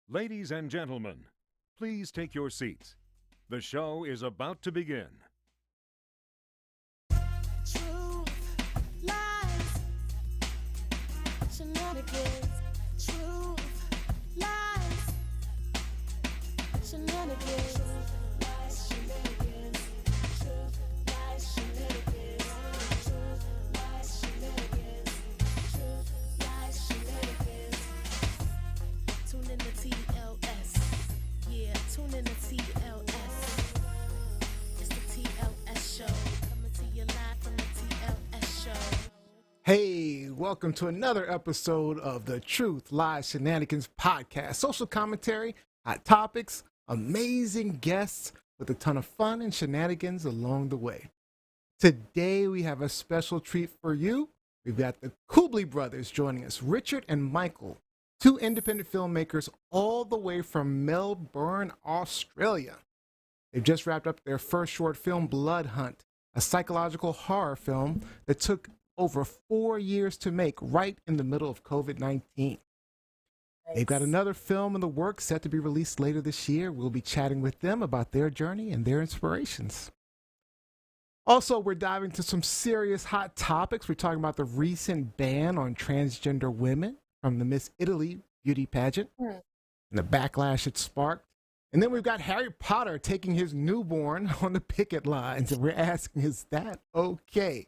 Ladies and gentlemen, please take your seats. The show is about to begin. Truth, lies, shenanigans. Truth, lies, shenanigans. Lies, shenanigans. Truth, lies, shenanigans. Truth, lies, shenanigans. Truth, lies, shenanigans. Tune in to TLS. Yeah, tune in to TLS. It's the TLS show. Coming to you live from the TLS show. Hey, welcome to another episode of the Truth, Lies, Shenanigans podcast. Social commentary, hot topics, amazing guests with a ton of fun and shenanigans along the way. Today we have a special treat for you. We've got the Kubli Brothers joining us, Richard and Michael, two independent filmmakers all the way from Melbourne, Australia. They've just wrapped up their first short film, Bloodhunt, a psychological horror film that took over 4 years to make, right in the middle of COVID-19. They've got another film in the works set to be released later this year. We'll be chatting with them about their journey and their inspirations. Also, we're diving into some serious hot topics. We're talking about the recent ban on transgender women from the Miss Italy beauty pageant and the backlash it sparked. And then we've got Harry Potter taking his newborn on the picket lines, and we're asking, is that okay?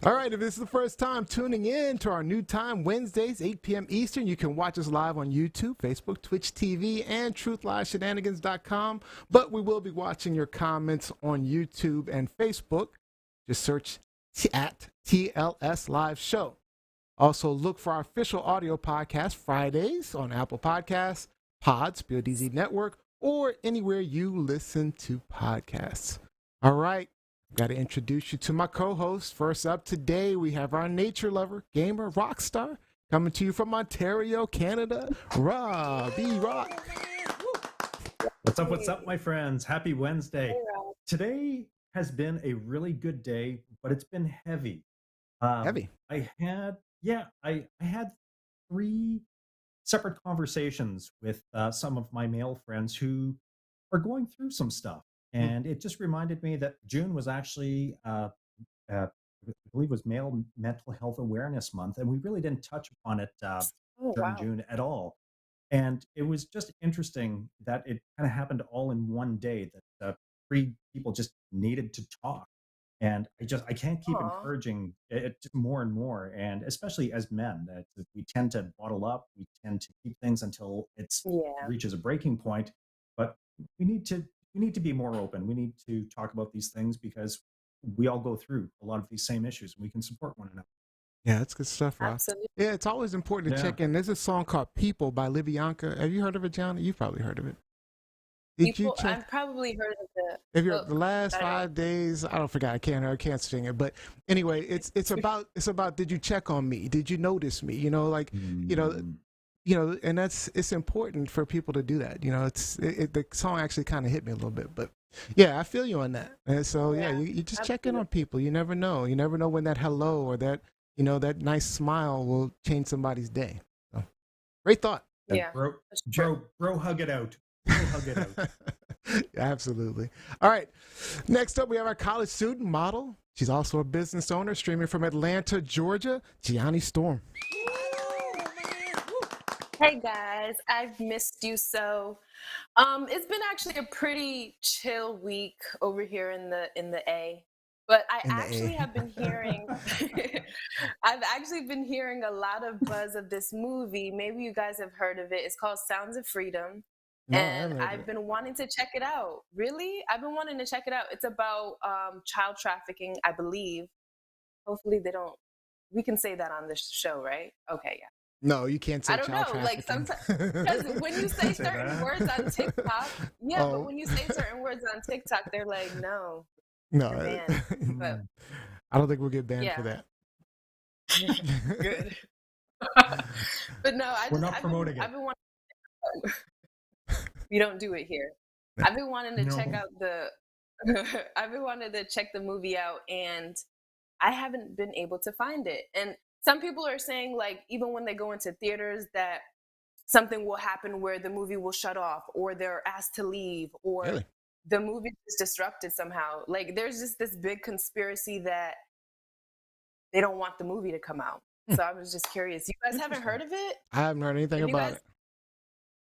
All right, if this is the first time tuning in to our new time, Wednesdays, 8 p.m. Eastern, you can watch us live on YouTube, Facebook, Twitch TV, and TruthLiesShenanigans.com. But we will be watching your comments on YouTube and Facebook. Just search at TLSLiveShow. Also, look for our official audio podcast Fridays on Apple Podcasts, Pods, PODZ Network, or anywhere you listen to podcasts. All right. Got to introduce you to my co-host. First up today, we have our nature lover, gamer, rock star, coming to you from Ontario, Canada, Robbie Rock. What's up, my friends? Happy Wednesday. Today has been a really good day, but it's been heavy. Heavy. I had 3 separate conversations with some of my male friends who are going through some stuff. And it just reminded me that June was actually, I believe, was Male Mental Health Awareness Month, and we really didn't touch upon it during June at all. And it was just interesting that it kind of happened all in one day. That 3 people just needed to talk, and I can't keep encouraging it more and more. And especially as men, that we tend to bottle up, we tend to keep things until it reaches a breaking point. But we need to be more open. We need to talk about these things because we all go through a lot of these same issues. We can support one another. Yeah, that's good stuff, Rob. Absolutely. Yeah, it's always important to check in. There's a song called People by Livianka. Have you heard of it, John? You've probably heard of it. I've probably heard of it. If you're the last 5 days, I don't forget. I can't sing it. But anyway, it's about did you check on me? Did you notice me? And it's important for people to do that. The song actually kind of hit me a little bit, but yeah, I feel you on that. And so you just check in on people. You never know. You never know when that hello or that that nice smile will change somebody's day. So, great thought. Yeah, Bro, hug it out. Bro, hug it out. Absolutely. All right. Next up, we have our college student model. She's also a business owner, streaming from Atlanta, Georgia, Gianni Storm. Hey guys, I've missed you so. It's been actually a pretty chill week over here in the A. But I actually have been hearing I've actually been hearing a lot of buzz of this movie. Maybe you guys have heard of it. It's called Sounds of Freedom. No, And I've been wanting to check it out. Really? I've been wanting to check it out. It's about child trafficking, I believe. Hopefully we can say that on this show, right? Okay, yeah. No, you can't say I don't know. trafficking. Like sometimes, because when you say certain words on TikTok, but when you say certain words on TikTok, they're like, no, no, you're banned. But I don't think we'll get banned for that. Good. But no, We're not promoting it. I've been wanting. We don't do it here. I've been wanting to check out I've been wanting to check the movie out, and I haven't been able to find it. And some people are saying, like, even when they go into theaters, that something will happen where the movie will shut off, or they're asked to leave, or Really? the movie is disrupted somehow. Like there's just this big conspiracy that they don't want the movie to come out. So I was just curious. You guys haven't heard of it? I haven't heard anything If you about guys- it.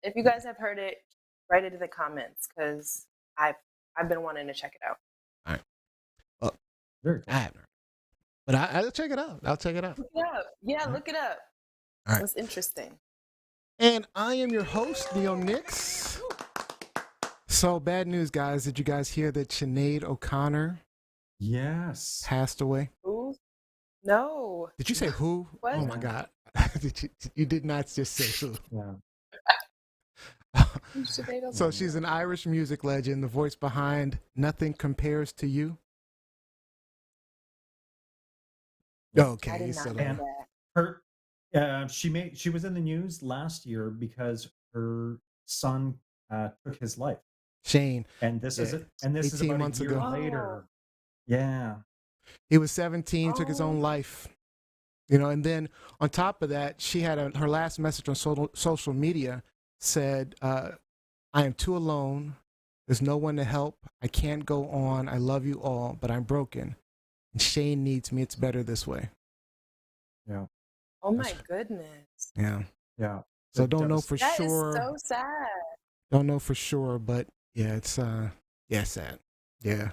If you guys have heard it, write it in the comments because I've been wanting to check it out. Very cool. I haven't heard. But I'll check it out. I'll check it out. Look it up. Yeah, look it up. All right. It's interesting. And I am your host, Neo Nix. So bad news, guys. Did you guys hear that Sinead O'Connor Yes. passed away? Who? No. Did you say who? What? Oh my God. You did not just say who. Yeah. So she's an Irish music legend, the voice behind Nothing Compares to You. I Okay, you did still not don't know know. that. She was in the news last year because her son took his life, Shane. and this is Yeah. and this is 18 about months a year ago. later. Yeah. He was 17, took his Oh. own life. You know, and then on top of that, she had her last message on social media said, I am too alone. There's no one to help. I can't go on. I love you all, but I'm broken. And Shane needs me. It's better this way. Yeah. Oh my goodness. Yeah. Yeah. So The don't know for That is sure. so sad. Don't know for sure, but yeah, it's sad. Yeah.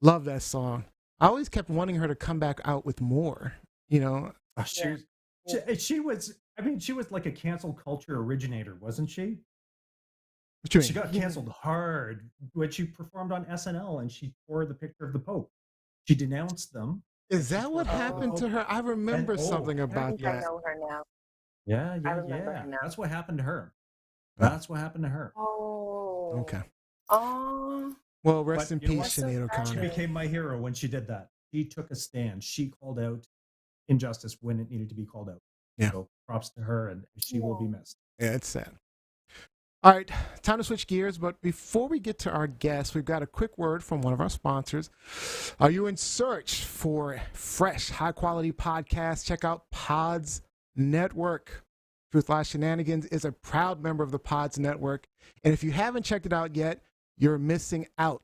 Love that song. I always kept wanting her to come back out with more, you know. She, Yeah. she was. I mean, she was like a cancel culture originator, wasn't she? What you mean? She got canceled hard when she performed on SNL and she tore the picture of the Pope. She denounced them. Is that what Oh. happened to her? I remember And- oh, something I about think I that. know her now. Yeah, remember her now. That's what happened to her. Oh. That's what happened to her. Oh. Okay. Oh. Well, rest But in you know peace, what? So Sinead sad. She O'Connor. became my hero when she did that. She took a stand. She called out injustice when it needed to be called out. Yeah. So props to her, and she will be missed. Yeah, it's sad. All right, time to switch gears. But before we get to our guests, we've got a quick word from one of our sponsors. Are you in search for fresh, high-quality podcasts? Check out Pods Network. Truth Lies Shenanigans is a proud member of the Pods Network. And if you haven't checked it out yet, you're missing out.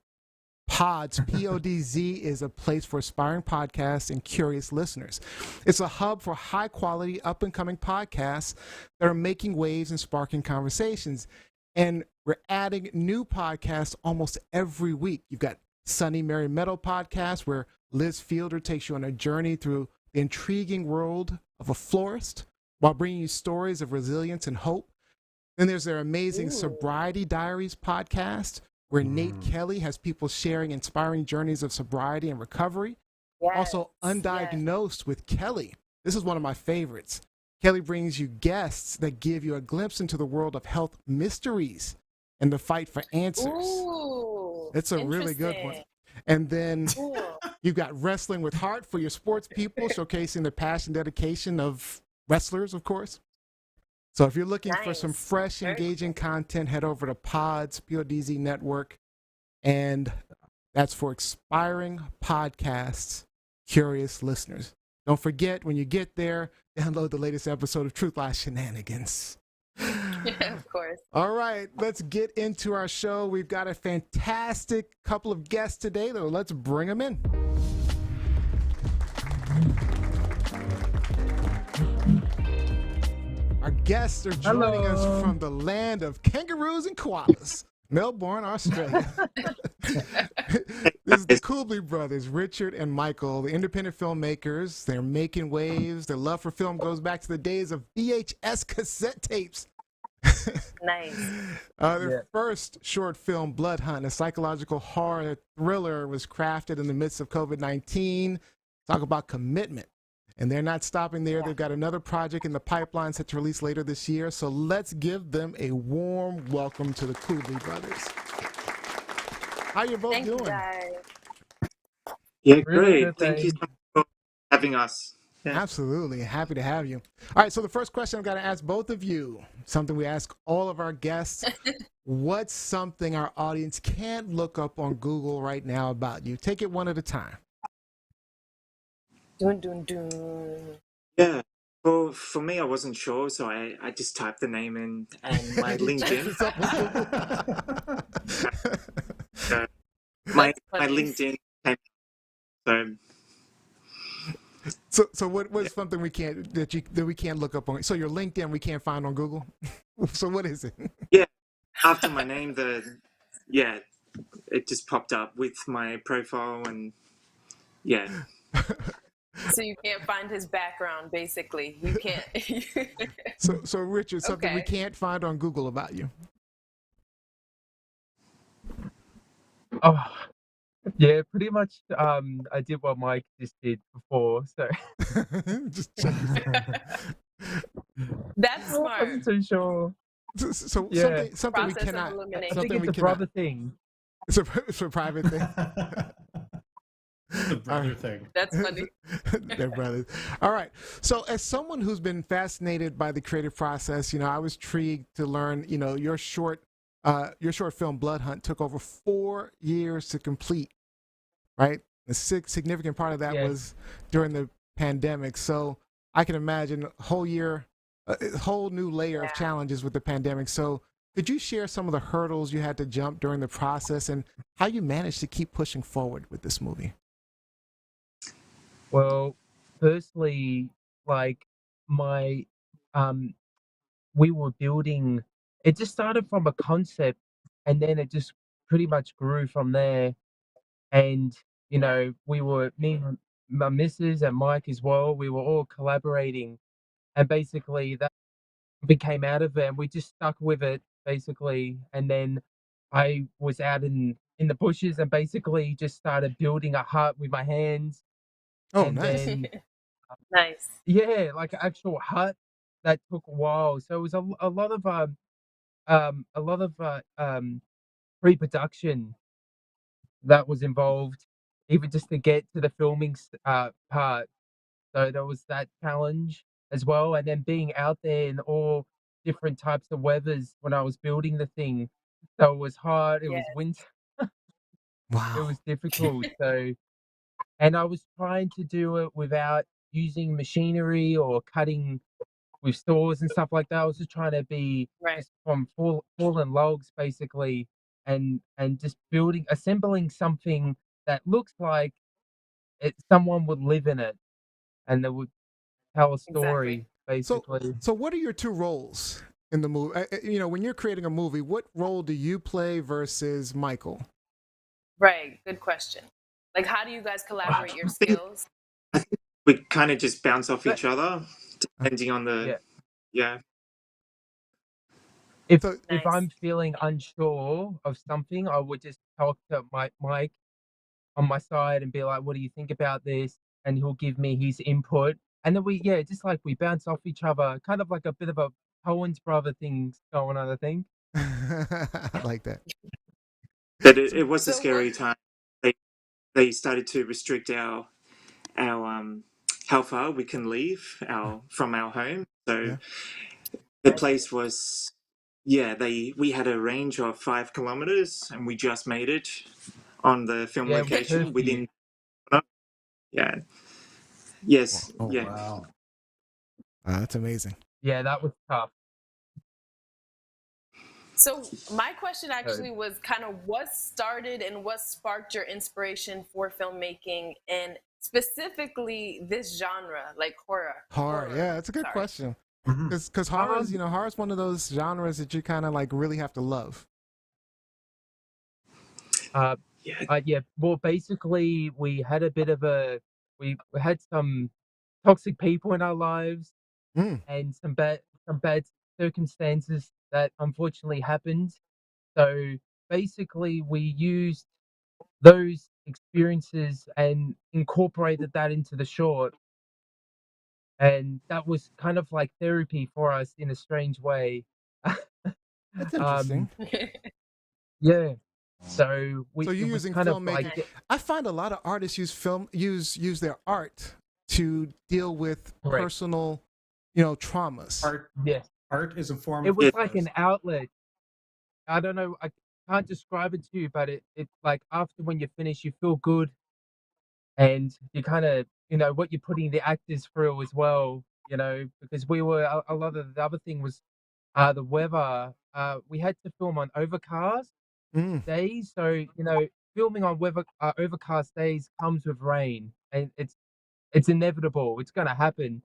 Pods, P-O-D-Z, is a place for aspiring podcasts and curious listeners. It's a hub for high-quality, up-and-coming podcasts that are making waves and sparking conversations. And we're adding new podcasts almost every week. You've got Sunny Mary Meadow podcast, where Liz Fielder takes you on a journey through the intriguing world of a florist while bringing you stories of resilience and hope. Then there's their amazing Ooh. Sobriety Diaries podcast, where Nate Kelly has people sharing inspiring journeys of sobriety and recovery. Yes. Also, Undiagnosed with Kelly. This is one of my favorites. Kelly brings you guests that give you a glimpse into the world of health mysteries and the fight for answers. Ooh. It's a really good one. Interesting. And then Cool. you've got Wrestling with Heart for your sports people, showcasing the passion and dedication of wrestlers, of course. So if you're looking for some Nice. fresh, Very engaging content, head over to Pods, P-O-D-Z Network. And that's for expiring podcasts, curious listeners. Don't forget, when you get there, download the latest episode of Truth Lies Shenanigans. Yeah, of course. All right, let's get into our show. We've got a fantastic couple of guests today, though. Let's bring them in. Our guests are joining us from the land of kangaroos and koalas, Melbourne, Australia. This is the Kubli Brothers, Richard and Michael, the independent filmmakers. They're making waves. Their love for film goes back to the days of VHS cassette tapes. Nice. Their first short film, Bloodhunt, a psychological horror thriller, was crafted in the midst of COVID-19. Talk about commitment. And they're not stopping there. They've got another project in the pipeline set to release later this year. So let's give them a warm welcome to the Kubli Brothers. How you both Thank you, doing? guys. Yeah, Really great. good, Thank you so much for having us. Yeah. Absolutely. Happy to have you. All right. So the first question I've got to ask both of you, something we ask all of our guests. What's something our audience can't look up on Google right now about you? Take it one at a time. Dun, dun, dun. Yeah. For me, I wasn't sure, so I just typed the name in and my You checked LinkedIn. this up on Google. Uh, my That's funny. LinkedIn came. So So what's yeah, something we can't that we can't look up on? So your LinkedIn we can't find on Google. So what is it? yeah. After my name, yeah, it just popped up with my profile and yeah. So you can't find his background, basically. You can't. So Richard, something we Okay. can't find on Google about you. Oh, yeah, pretty much. I did what Mike just did before, so Just check yourself. That's I smart. wasn't too sure. So Yeah, something we Process of cannot I elimination. think something we it's a cannot. brother thing. It's a private thing. The brother thing. That's funny. They're brothers. All right. So, as someone who's been fascinated by the creative process, I was intrigued to learn. Your short film Bloodhunt took over 4 years to complete. Right. A significant part of that Yes. was during the pandemic. So I can imagine a whole year, a whole new layer of Yeah. challenges with the pandemic. So could you share some of the hurdles you had to jump during the process and how you managed to keep pushing forward with this movie? Well, firstly, like my um we were building it just started from a concept and then it just pretty much grew from there. And Yeah. we were me and my missus and Mike as well, we were all collaborating and basically that became out of it and we just stuck with it basically. And then I was out in the bushes and basically just started building a hut with my hands Oh, and nice. then Nice. yeah, like an actual hut that took a while. So it was a lot of pre-production that was involved, even just to get to the filming part. So there was that challenge as well, and then being out there in all different types of weathers when I was building the thing. So it was hard. It Yeah. was winter. It Wow. was difficult. So, and I was trying to do it without using machinery or cutting with saws and stuff like that. I was just trying to be Right. just from fallen logs basically, and just assembling something that looks like someone would live in it and that would tell a Exactly. story So, basically. so what are your two roles in the movie? When you're creating a movie, what role do you play versus Michael? Right. Good question. Like, how do you guys collaborate your I think skills? we kind of just bounce off But each other depending on the yeah, yeah. if So, if Nice. I'm feeling unsure of something, I would just talk to Mike on my side and be like, "What do you think about this?" And he'll give me his input, and then just like we bounce off each other, kind of like a bit of a Cohen's brother things going on, I think. I like that. But So, it was a So what? scary time. They started to restrict our how far we can leave from our home. So yeah. the I see. place was yeah, we had a range of 5 kilometers and we just made it on the film Yeah, it was location curfew. within yeah. Yes, Oh, yeah. Wow. that's amazing. Yeah, that was tough. So my question So, actually was kind of what started and what sparked your inspiration for filmmaking and specifically this genre, like horror. Horror. Yeah, that's a good Sorry. question. Mhm. Because horror is, um, horror is one of those genres that you kind of like really have to love. uh, Yeah. yeah. Well, basically, we had some toxic people in our lives Mm. and some bad circumstances that unfortunately happened. So basically, we used those experiences and incorporated that into the short, and that was kind of like therapy for us in a strange way. That's um, interesting. yeah. So So it you're was using kind of like filmmaking. I find a lot of artists use their art to deal with correct. personal, traumas. Art Yes, art is a form it of was Yeah. like an outlet. I don't know. I can't describe it to you, but it's like after when you finish, you feel good, and you kind of what you're putting the actors through as well. because we were a lot of the other thing was the weather. We had to film on overcast Mm. days, so filming on overcast days comes with rain, and it's inevitable. It's gonna happen.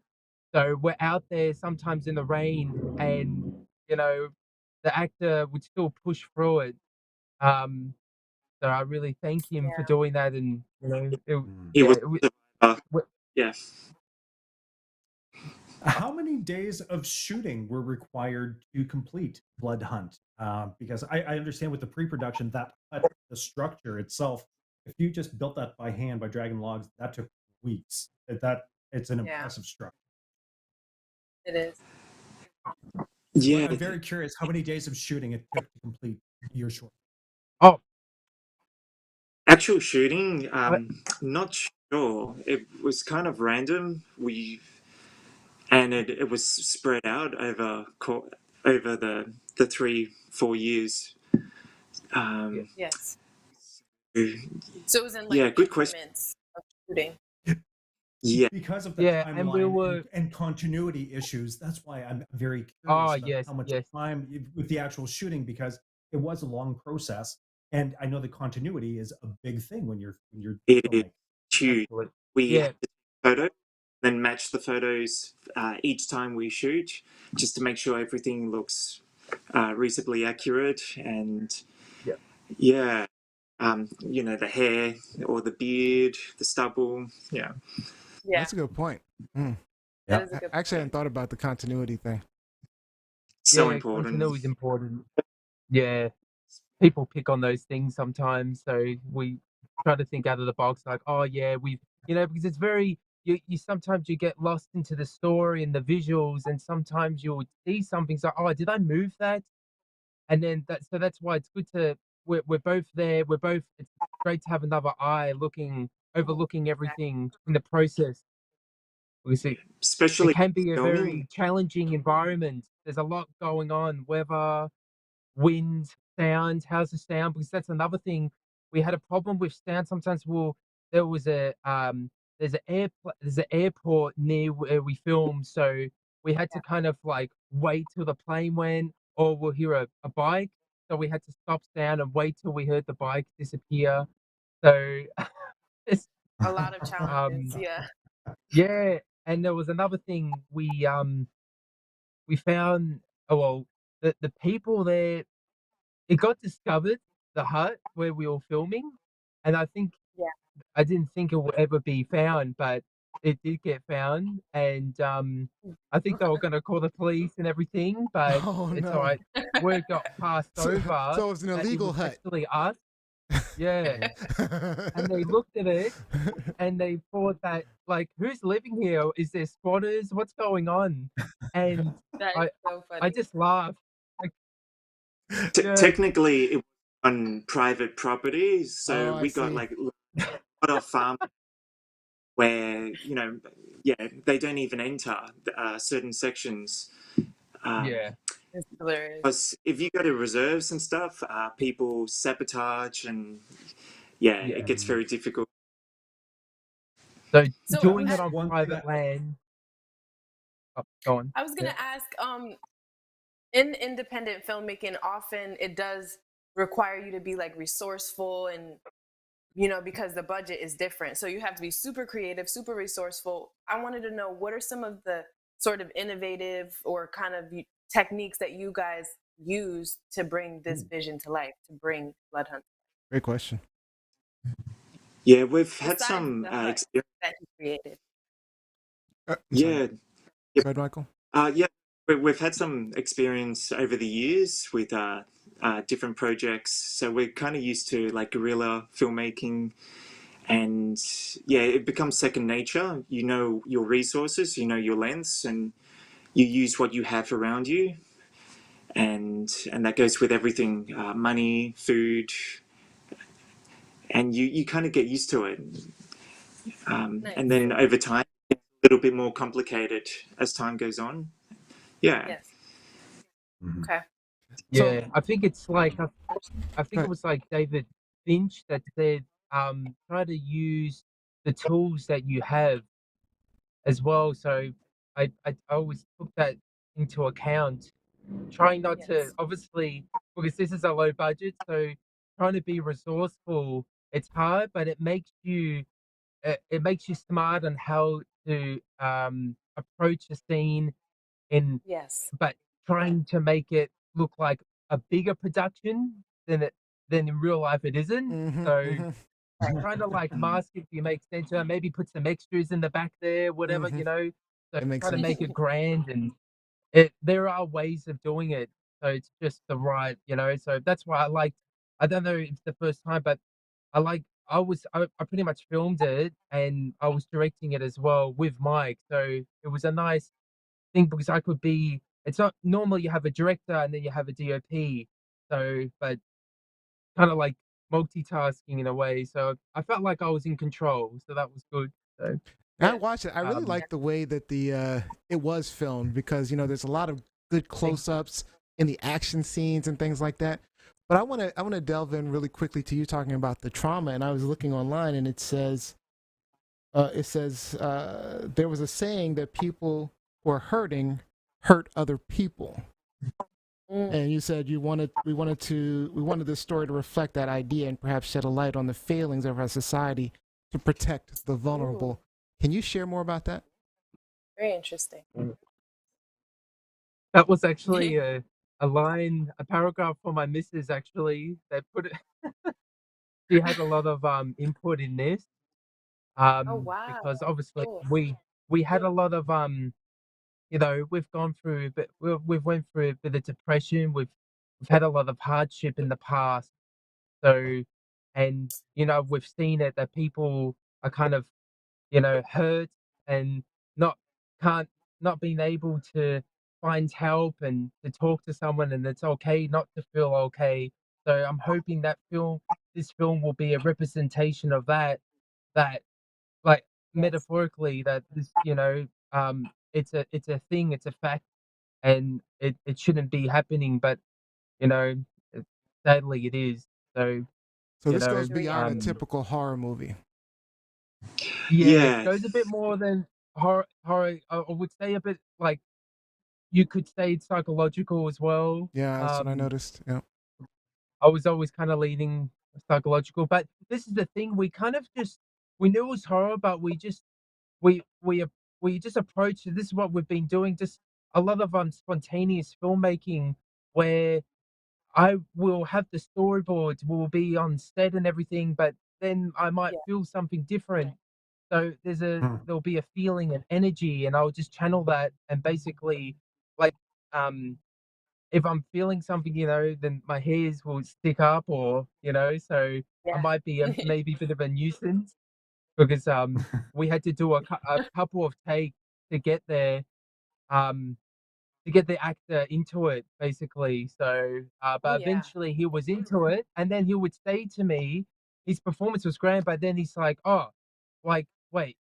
So we're out there sometimes in the rain, and the actor would still push through it. Um, so I really thank him for Yeah. doing that, and He yeah, was a survivor. we- Yeah. How many days of shooting were required to complete Bloodhunt? Because I understand with the pre-production, that hut, the structure itself, if you just built that by hand by dragging logs, that took weeks. It's an Yeah. impressive structure. It is. Yeah. I'm very curious how many days of shooting it took to complete your short. oh, Actual shooting, I- not sure. It was kind of random. And it was spread out over the 3-4 years. Yes. Yeah, So it was in like good question. increments of shooting. Yeah, Because of the Yeah, and we timeline were- and continuity issues, that's why I'm very Oh, curious about yes, how much yes. time with the actual shooting, because it was a long process, and I know the continuity is a big thing when you're it is filming. huge. Absolutely. We Yeah. have to take photos, then match the photos each time we shoot, just to make sure everything looks reasonably accurate. And Yeah. the hair or the beard, the stubble. Yeah, Yeah. That's a good point. Mm. That is a good Actually, I hadn't point. thought about the continuity thing. so Yeah, important. continuity is important. Yeah, people pick on those things sometimes, so we try to think out of the box. Like, oh yeah, because it's very you sometimes you get lost into the story and the visuals, and sometimes you'll see something. So, oh, did I move that? And then that's why it's good to we're both there. We're both. It's great to have another eye overlooking everything in the process. Because it Especially can be a filming. very challenging environment. There's a lot going on. Weather, wind, sound. How's the sound? Because that's another thing. We had a problem with sound. Sometimes there was there's an airport near where we filmed, so we had to kind of like wait till the plane went, or we'll hear a bike. So we had to stop sound and wait till we heard the bike disappear. So it's A lot of challenges. Yeah. yeah. And there was another thing we found. Oh well, the people there. It got discovered, the hut where we were filming, and Yeah. I didn't think it would ever be found, but it did get found, and I think they were gonna call the police and everything, but Oh, it's no. alright. Word got passed over So it was an that it illegal was hut. actually us. Yeah. And they looked at it, and they thought that, like, "Who's living here? Is there squatters? What's going on?" And That I is so funny. I just laughed. Like, yeah. Technically, it was on private property, so Oh, I we got see. like a lot of farm where they don't even enter certain sections. Yeah. It's hilarious. Because if you go to reserves and stuff, people sabotage, and Yeah. it gets very difficult. So So, doing that it was on one thing private land. Oh, go on. I was gonna ask, in independent filmmaking, often it does require you to be like resourceful and because the budget is different. So you have to be super creative, super resourceful. I wanted to know, what are some of the sort of innovative or kind of techniques that you guys use to bring this vision to life, to bring Bloodhunt? Great question. Yeah, we've had Besides some the hut experience. that you created. I'm sorry. Yeah, Go ahead, Michael. we've had some experience over the years with different projects, so we're kind of used to like guerrilla filmmaking, and it becomes second nature. You know your resources, you know your lengths, and you use what you have around you, and that goes with everything: money, food, and you kind of get used to it. Nice. And then over time, it's a little bit more complicated as time goes on. Yeah. Yes. Mhm. Okay. Yeah, I think it's like I think Right. it was like David Finch that said, try to use the tools that you have as well. So I always took that into account, trying not to Yes. obviously because this is a low budget, so trying to be resourceful. It's hard, but it makes you smart on how to approach a scene in Yes. but trying to make it look like a bigger production than in real life it isn't. Mm-hmm, So mm-hmm, trying to like Mm. mask it if you make sense, maybe put some extras in the back there, whatever, mm-hmm. So It makes trying to sense. make it grand and there are ways of doing it. So it's just the right. So that's why I don't know if it's the first time, but I pretty much filmed it and I was directing it as well with Mike. So it was a nice thing because I could be it's not normally you have a director and then you have a DOP. So but kind of like multitasking in a way. So I felt like I was in control. So that was good. So I Good. watched it. I really um like the way that the it was filmed because there's a lot of good thank you. close-ups in the action scenes and things like that. But I want to delve in really quickly to you talking about the trauma. And I was looking online and it says there was a saying that people who are hurting hurt other people. Mm. And you said we wanted this story to reflect that idea and perhaps shed a light on the failings of our society to protect the Ooh, vulnerable. Can you share more about that? very interesting. That was actually a paragraph for my missus actually. They put it she had a lot of input in this. Oh Because wow. obviously Cool. we had a lot of we've gone through but we've went through a bit of depression, we've had a lot of hardship in the past. So and we've seen it that people are kind of hurt and not can't not being able to find help and to talk to someone and it's okay not to feel okay. So I'm hoping that this film will be a representation of that like Yes. metaphorically that it's a thing, it's a fact and it shouldn't be happening, but you know, it- sadly it is. So, So you this know, goes The beyond a reality. typical horror movie. yeah, it Yeah, goes a bit more than horror. I would say a bit like you could say it's psychological as well. Yeah, that's what I noticed. Yeah. I was always kind of leaning psychological, but this is the thing. We kind of just we knew it was horror, but we we ap- we just approached it. This is what we've been doing. Just a lot of spontaneous filmmaking where I will have the storyboards, will be on set and everything, but then I might Yeah. feel something different. So Mm. there'll be a feeling and energy, and I'll just channel that and basically like um if I'm feeling something, then my hairs will stick up or so I Yeah. might be maybe a bit of a nuisance because we had to do a couple of takes to get there um to get the actor into it basically. So Oh but yeah. eventually he was into it and then he would say to me his performance was great, but then he's like, oh, like wait,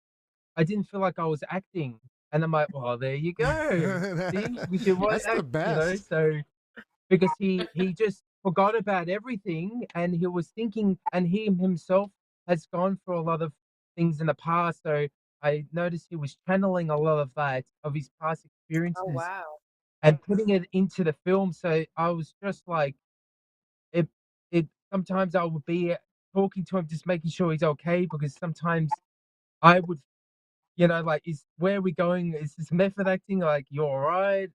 I didn't feel like I was acting. And I'm like, well, there you go. See, because you weren't That's the best. so because he just forgot about everything and he was thinking and he himself has gone through a lot of things in the past. So I noticed he was channeling a lot of that of his past Oh experiences wow. and putting it into the film. So I was just like it it sometimes I would be talking to him just making sure he's okay because sometimes I would like, is where are we going? Is this method acting? Like, you're all right?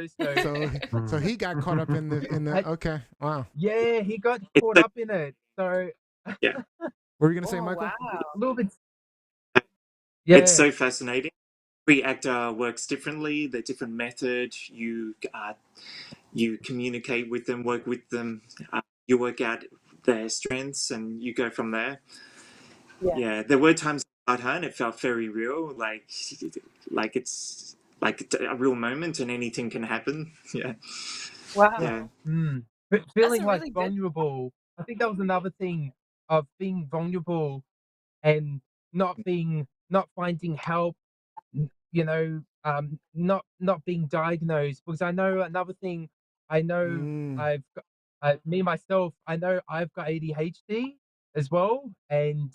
So So so Mm. he got caught up in the I, okay. Wow. yeah, he got it's caught so, up in it. So yeah, What were you gonna say, Oh Michael? wow. a little bit, it's yeah. so fascinating. Every actor works differently. The different method. You communicate with them, work with them. You work out their strengths, and you go from there. Yeah. Yeah, there were times at Bloodhunt it felt very real, it's like a real moment, and anything can happen. Yeah, yeah, Wow. Mm. That's Feeling a like really good. vulnerable. I think that was another thing of being vulnerable and not finding help, not being diagnosed. Because I know another thing, I know Mm. I've got, me myself, I know I've got ADHD as well, and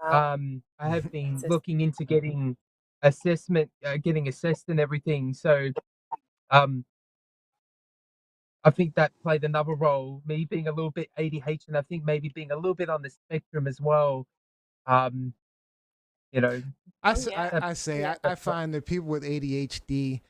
Wow. I have been That's looking into getting assessment, getting assessed and everything. So um, I think that played another role. Me being a little bit ADHD, and I think maybe being a little bit on the spectrum as well. Um, you know, I, Oh s- yeah. I say Yeah. I find that people with ADHD,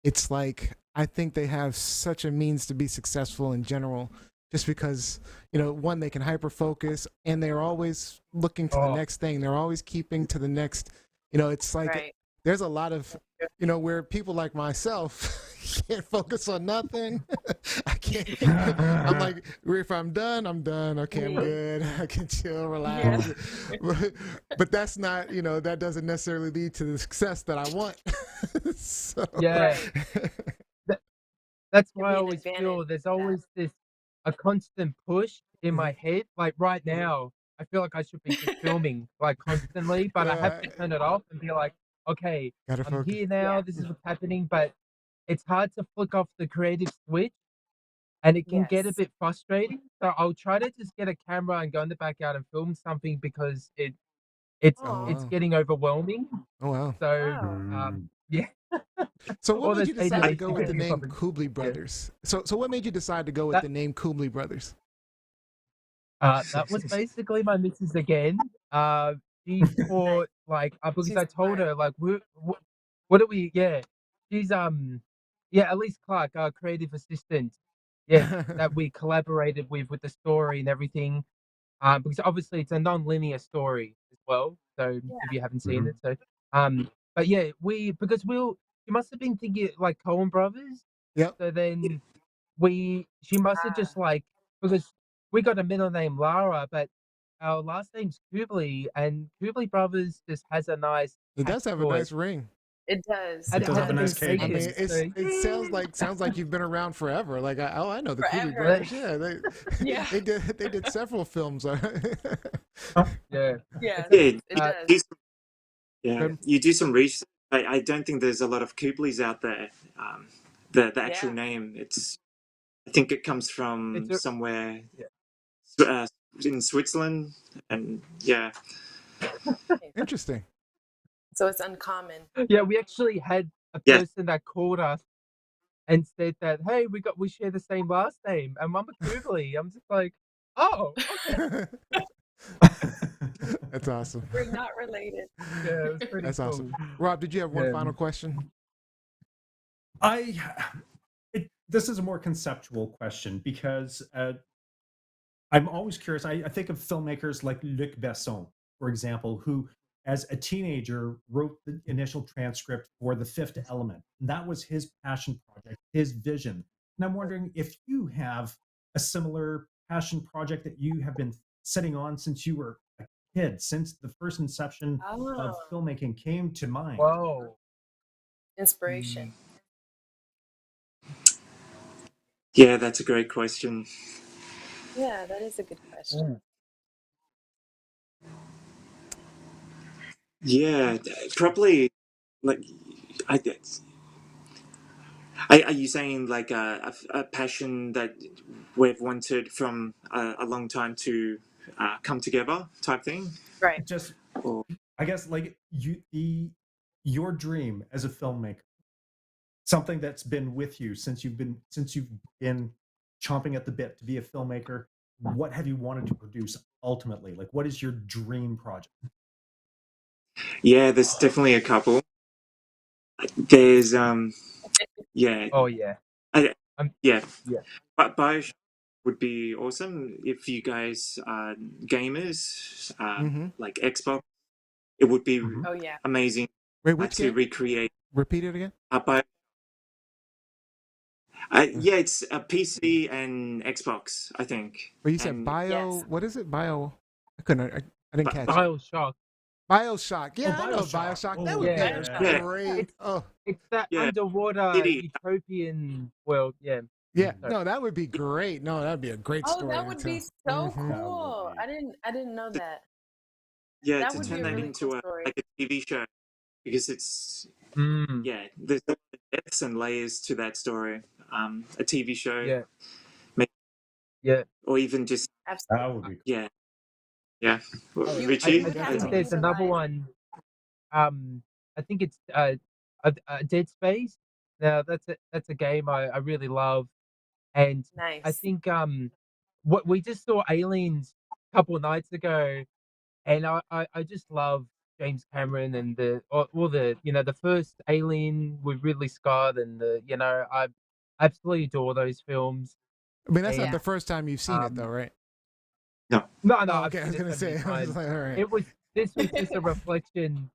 it's like I think they have such a means to be successful in general, just because one, they can hyper focus and they're always looking to the oh, next thing. They're always keeping to the next. It's like Right. there's a lot of where people like myself can't focus on nothing. I can't. I'm like, if I'm done, I'm done. Okay, I'm Yeah. good. I can chill, Yeah. relax. But that's not, that doesn't necessarily lead to the success that I want. So, yeah. Right. That, that's Could why I be an always advantage feel there's to that. always a constant push in my Mhm. head. Like right now, I feel like I should be just filming like constantly, but I have to turn it off and be like, okay, gotta I'm focus. here now. Yeah. This is what's happening, but it's hard to flick off the creative switch, and it can get a Yes. bit frustrating. So I'll try to just get a camera and go in the backyard and film something because it's Oh Oh. it's wow. getting overwhelming. Oh wow. So Wow. yeah, So what all made those you decide to go ADHD with the things name popping. Kubli Yeah, Brothers? So what made you decide to go with that the name Kubli Brothers? that was basically my missus again. She Nice. thought like because She's I told smart. her like what do we yeah she's yeah Elise Clark, our creative assistant, yeah, that we collaborated with the story and everything. Because obviously it's a non-linear story as well. So Yeah. if you haven't seen it, so but yeah, she must have been thinking like Coen Brothers. Yep. So then she must have Ah. just like because we got a middle name Lara, but our last name's Kubli, and Kubli Brothers just has a nice It catch does have a to it. nice ring. It does. It It does have a Hasn't been nice does. I cadence. mean, taken. So it sounds like you've been around forever. Like I know the Kubli Forever. Brothers. Yeah, they Yeah. they did several films. yeah, Yes. Yeah, It you does. do some, yeah, Good. you do some research. I don't think there's a lot of Kublis out there. The actual Yeah. name, I think it comes it's from a somewhere yeah. uh, in Switzerland, and yeah, Interesting. So it's uncommon. Yeah, we actually had a yeah, person that called us and said that, hey, we share the same last name, and I'm a Kubli. I'm just like, oh, okay, That's awesome. We're not related. yeah, it was pretty That's cool. awesome. Rob, did you have one Yeah. final question? This is a more conceptual question because I'm always curious. I think of filmmakers like Luc Besson, for example, who, as a teenager, wrote the initial transcript for The Fifth Element. And that was his passion project, his vision. And I'm wondering if you have a similar passion project that you have been sitting on since you were a kid, since the first inception of Oh, filmmaking came to mind. Whoa. inspiration. yeah. That's a great question. Yeah, that is a good question. Yeah, probably like I. Are you saying like a passion that we've wanted from a long time to come together type thing? Right. Just, Or I guess, like your dream as a filmmaker, something that's been with you since you've been chomping at the bit to be a filmmaker. What have you wanted to produce ultimately? Like, what is your dream project? yeah, there's definitely a couple. There's yeah, Oh yeah. I, I'm yeah, yeah. but Bioshock would be awesome if you guys are gamers, Mm-hmm. like Xbox. It would be Mhm. Oh yeah. amazing Wait, which to game? recreate Repeat it again. a Bio. Yeah, it's a PC and Xbox, I think. Well, you said And bio. Yes. What is it? Bio. I didn't catch it. BioShock. BioShock. Yeah, Oh, I know BioShock. BioShock. That Oh, would be Yeah. a yeah, great. It's Oh, it's that yeah, underwater City. utopian world. Yeah. yeah. So No, that would be great. No, that'd be a great Oh, story that to would be tell. so Mhm. that would cool. be. I didn't know that. Yeah, That to would be turn a that really cool into story. like a TV show because it's mm, yeah, there's a lot of depths and layers to that story. A TV show, yeah, maybe, yeah. or even just Absolutely. That would be. yeah, yeah. I You Richie, would have think to Definitely. there's another utilize. one. Um I think it's Dead Space. Now that's a game I really love, and I Nice. think what we just saw Aliens a couple of nights ago, and I just love James Cameron and all the the first Alien with Ridley Scott and I absolutely adore those films. I mean, that's not And the first time you've seen it, though, right? No. no, Oh, I've okay. I seen was it gonna so many say, I was times. like, all right. This was just a reflection,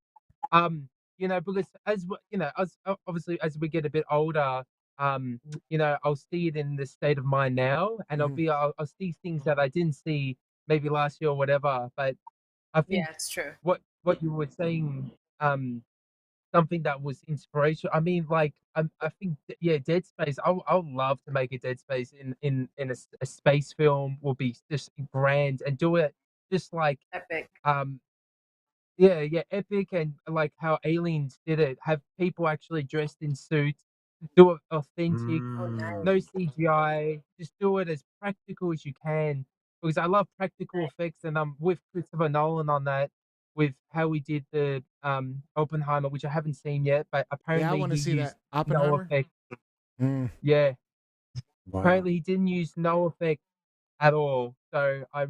because obviously as we get a bit older, I'll see it in the state of mind now, and Mhm. I'll see things that I didn't see maybe last year or whatever. But I think Yeah, it's true. what you were saying, something that was inspirational. I mean, like I think yeah, Dead Space. I'll love to make a Dead Space in a space film. Will be just grand and do it just like Epic. um yeah, epic, and like how Aliens did it. Have people actually dressed in suits, do it authentic, Oh, nice. no CGI, just do it as practical as you can. Because I love practical Nice. effects, and I'm with Christopher Nolan on that, with how he did the Oppenheimer, which I haven't seen yet, but Yeah, I apparently want to he see used that no Oppenheimer. effect. Mm. Yeah, Wow. apparently he didn't use no effect at all. So I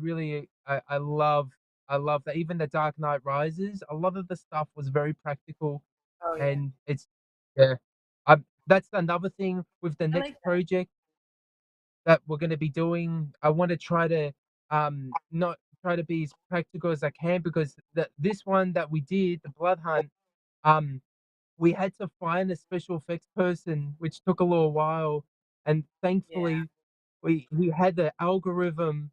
love that. Even the Dark Knight Rises, a lot of the stuff was very practical, Oh yeah. and it's yeah. That's another thing with the I next like that. project that we're going to be doing. I want to try to not try to be as practical as I can, because this one that we did, the Bloodhunt, um we had to find a special effects person, which took a little while, and Yeah. thankfully we had the algorithm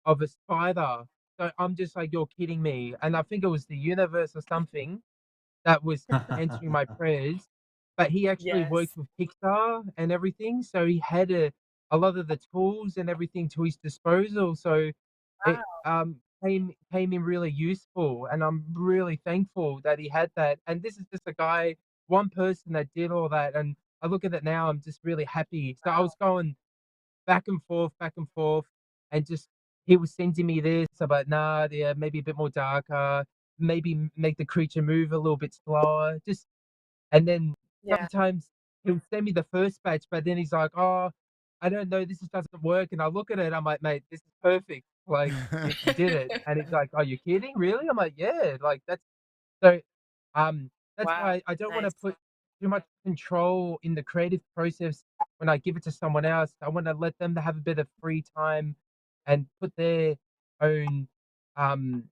of a spider. So I'm just like, you're kidding me. And I think it was the universe or something that was answering my prayers. But he actually Yes. worked with Pixar and everything. So he had a lot of the tools and everything to his disposal. So it Wow. came in really useful. And I'm really thankful that he had that. And this is just a guy, one person that did all that. And I look at it now, I'm just really happy. So I Wow. was going back and forth, and just he was sending me this about nah, yeah, maybe a bit more darker, maybe make the creature move a little bit slower, just and then Yeah. sometimes he'll send me the first batch, but then he's like, oh, I don't know, this just doesn't work, and I look at it, I'm like, mate, this is perfect, like you did it, and he's like, are you kidding, really? I'm like, yeah, like so, that's Wow. why I don't want to Nice. put too much control in the creative process when I give it to someone else. I want to let them have a bit of free time and put their own um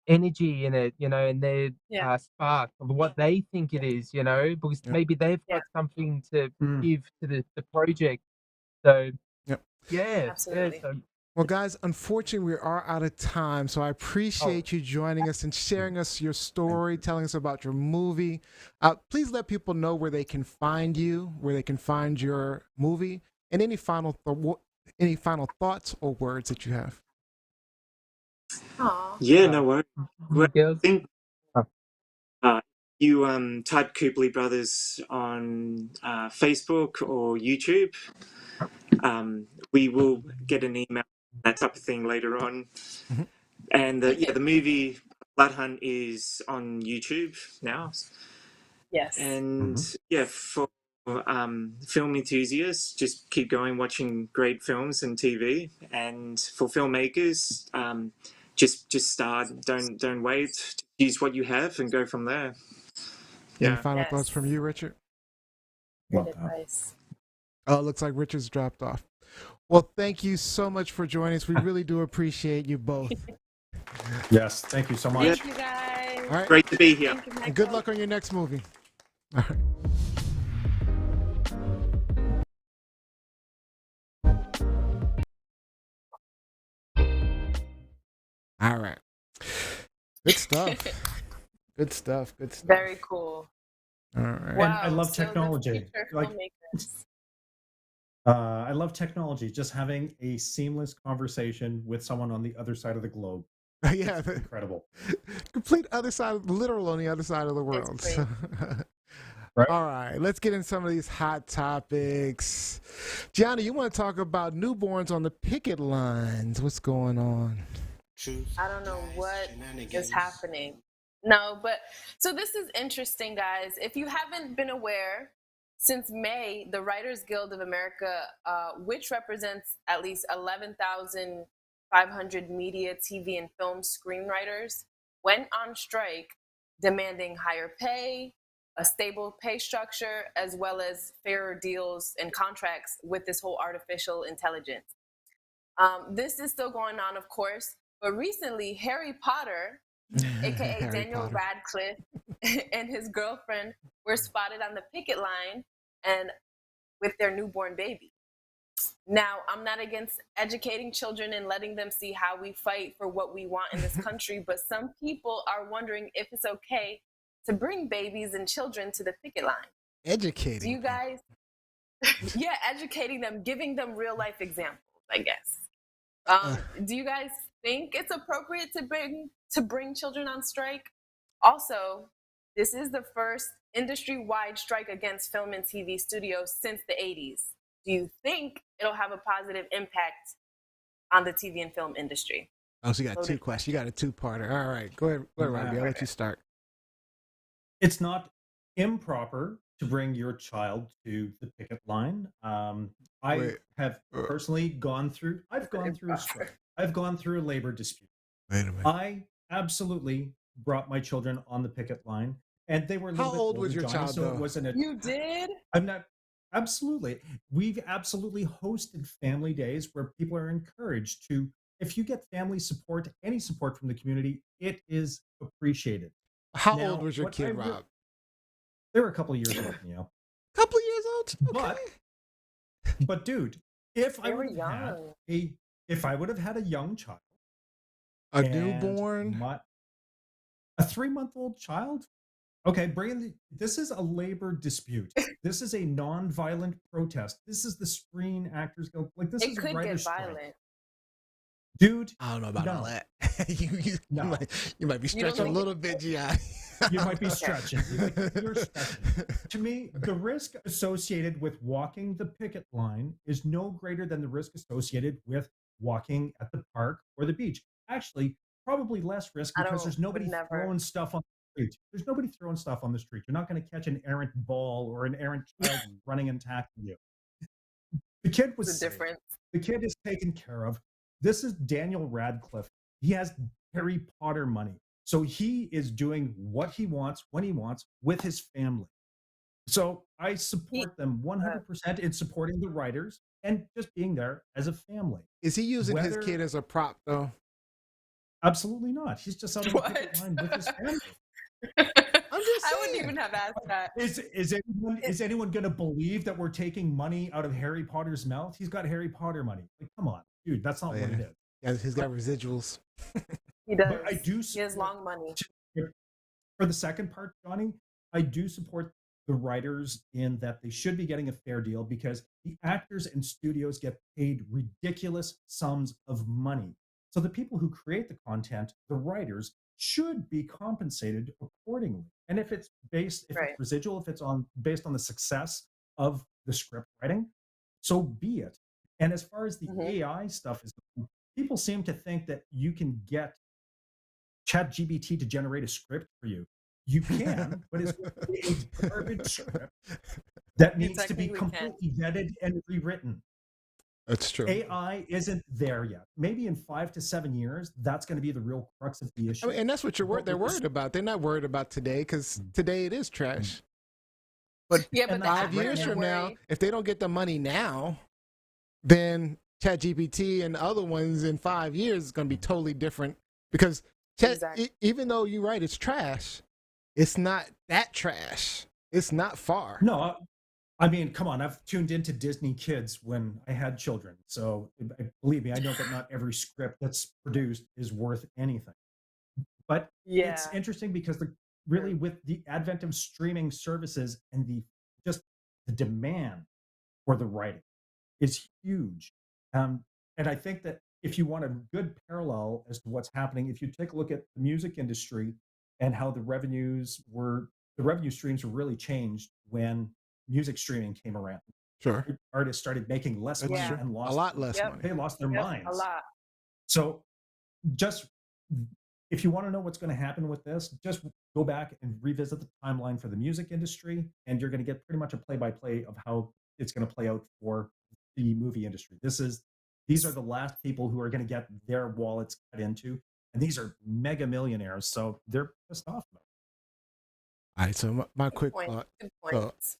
energy in it, and their Yeah. spark of what they think it is, because Yep. maybe they've Yeah. got something to Mm. give to the project. So Yep. yeah, Absolutely. so Well, guys, unfortunately, we are out of time. So I oh, appreciate you joining us and sharing us your story, telling us about your movie. Please let people know where they can find you, where they can find your movie, and any final thoughts or words that you have. Aw. Yeah, no worries. Well, I girls. think Oh, you type Kubli Brothers on Facebook or YouTube. We will get an email, that type of thing later on. Mhm. And the movie Bloodhunt is on YouTube now. Yes. And Mhm. yeah, for film enthusiasts, just keep going watching great films and TV. And for filmmakers, just start. Don't wait. Use what you have and go from there. Any Yeah. final thoughts Yes. from you, Richard? Great Love that. advice. Oh, it looks like Richard's dropped off. Well, thank you so much for joining us. We really do appreciate you both. Yes, thank you so much. Thank you guys. All right. Great to be here. Thank you, And good Michael. luck on your next movie. All right. All right. Good stuff. Good stuff. Good stuff. Very cool. All right. Wow. I Wow. love So the technology. future Like- filmmakers. I love technology. Just having a seamless conversation with someone on the other side of the globe. Yeah, It's the incredible. complete other side, literal on the other side of the world. great. So- Right. All right, let's get in some of these hot topics. Gianni, you want to talk about newborns on the picket lines? What's going on? I don't know what is happening. No, but so this is interesting, guys. If you haven't been aware, since May, the Writers Guild of America, which represents at least 11,500 media, TV, and film screenwriters, went on strike demanding higher pay, a stable pay structure, as well as fairer deals and contracts with this whole artificial intelligence. This is still going on, of course, but recently, Harry Potter, aka Harry Daniel Potter. Radcliffe, and his girlfriend were spotted on the picket line and with their newborn baby. Now, I'm not against educating children and letting them see how we fight for what we want in this country, but some people are wondering if it's okay to bring babies and children to the picket line. Educating. Do you guys, yeah, educating them, giving them real life examples, I guess. Do you guys think it's appropriate to bring children on strike? Also, this is the first industry-wide strike against film and TV studios since the 80s. Do you think it'll have a positive impact on the TV and film industry? Oh, so you got two questions. You got a two-parter. All right, go ahead, Robbie. I'll let you start. It's not improper to bring your child to the picket line. I have personally gone through. I've gone through a strike. I've gone through a labor dispute. Wait a minute. I absolutely brought my children on the picket line, and they were a little How bit old was older, your Johnny, child, so though? it wasn't a. You did? I'm not. Absolutely. We've absolutely hosted family days where people are encouraged to, if you get family support, any support from the community, it is appreciated. How Now, old was your what kid, I re- Rob? They were a couple of years old, you know. Couple of years old. But, Okay. but dude, if I They were would have had young. if I would have had a young child, A and newborn. a 3-month-old child, okay, this is a labor dispute. This is a non-violent protest. This is the Screen Actors Guild. Like, this It is a could writer's get strike. violent. Dude, I don't know about all No. that. No. You might be You don't stretching a think- little bit, Gi. you might be stretching. You're stretching. To me, the risk associated with walking the picket line is no greater than the risk associated with walking at the park or the beach. Actually, probably less risk because there's nobody never. throwing stuff on the street. There's nobody throwing stuff on the street. You're not going to catch an errant ball or an errant child running and attacking you. The kid was It's a safe. difference. The kid is taken care of. This is Daniel Radcliffe. He has Harry Potter money. So he is doing what he wants, when he wants, with his family. So I support them 100% in supporting the writers and just being there as a family. Is he using his Whether- kid as a prop, though? Absolutely not. He's just on the picket What? line with his family. I'm just I wouldn't saying. even have asked that. Is anyone going to believe that we're taking money out of Harry Potter's mouth? He's got Harry Potter money. Like, come on, dude, that's not Oh, what yeah. it is. Yeah, he's got residuals. He does. But I do He has long money. For the second part, Johnny, I do support the writers in that they should be getting a fair deal because the actors and studios get paid ridiculous sums of money. So the people who create the content, the writers, should be compensated accordingly. And if it's it's residual, if it's based on the success of the script writing, so be it. And as far as the AI stuff is, people seem to think that you can get ChatGPT to generate a script for you. You can, but it's a garbage script that needs to be completely vetted and rewritten. That's true. AI isn't there yet. Maybe in 5 to 7 years, that's going to be the real crux of the issue. I mean, and that's what they're worried about. They're not worried about today because today it is trash. But Yeah, but And the 5 actors years are from now, worried. if they don't get the money now, then ChatGPT and other ones in 5 years is going to be totally different because Exactly. even though you're right, it's trash. It's not that trash. It's not far. No, I mean, come on. I've tuned into Disney Kids when I had children. So believe me, I know that not every script that's produced is worth anything. But Yeah. it's interesting because really with the advent of streaming services and the demand for the writing is huge. And I think that if you want a good parallel as to what's happening, if you take a look at the music industry and how the revenue streams were really changed when music streaming came around. Sure. Artists started making less money Yeah. and lost A lot less Yep. money. They lost their minds. A lot. So just if you want to know what's going to happen with this, just go back and revisit the timeline for the music industry, and you're going to get pretty much a play-by-play of how it's going to play out for the movie industry. These are the last people who are going to get their wallets cut into, and these are mega millionaires, so they're pissed off about it. All right, so my Good quick point. thought. Good So points.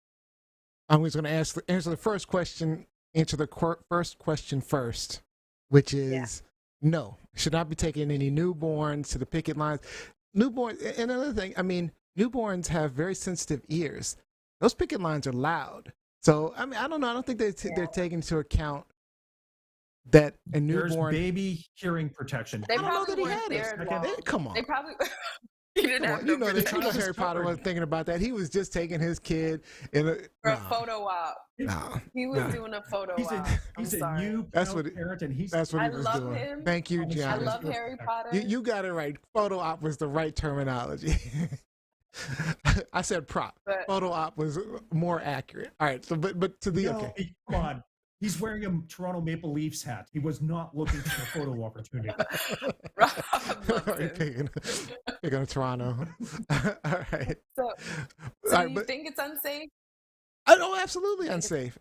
I'm just going to answer the first question. Answer the first question first, which is no. Should not be taking any newborns to the picket lines. Newborn, and another thing, I mean, newborns have very sensitive ears. Those picket lines are loud. So I mean, I don't know. I don't think they're taking into account that a There's newborn. baby hearing protection. They I don't know probably that he weren't had there it. long. Come on. They probably he didn't Come have on. no You know that protection Harry Potter wasn't thinking about that. He was just taking his kid in for a photo op. No. He was doing a photo He's op. he's a sorry. new That's what parent, and he's That's what I he was love doing. him. Thank you, I I Giannis. love Harry Potter. You got it right. Photo op was the right terminology. I said prop. But- Photo op was more accurate. All right. So, but to the okay. Come on. He's wearing a Toronto Maple Leafs hat. He was not looking for a photo opportunity. Rob loves You're him. picking Toronto. All right. So All do right, you but think it's unsafe? I know absolutely unsafe.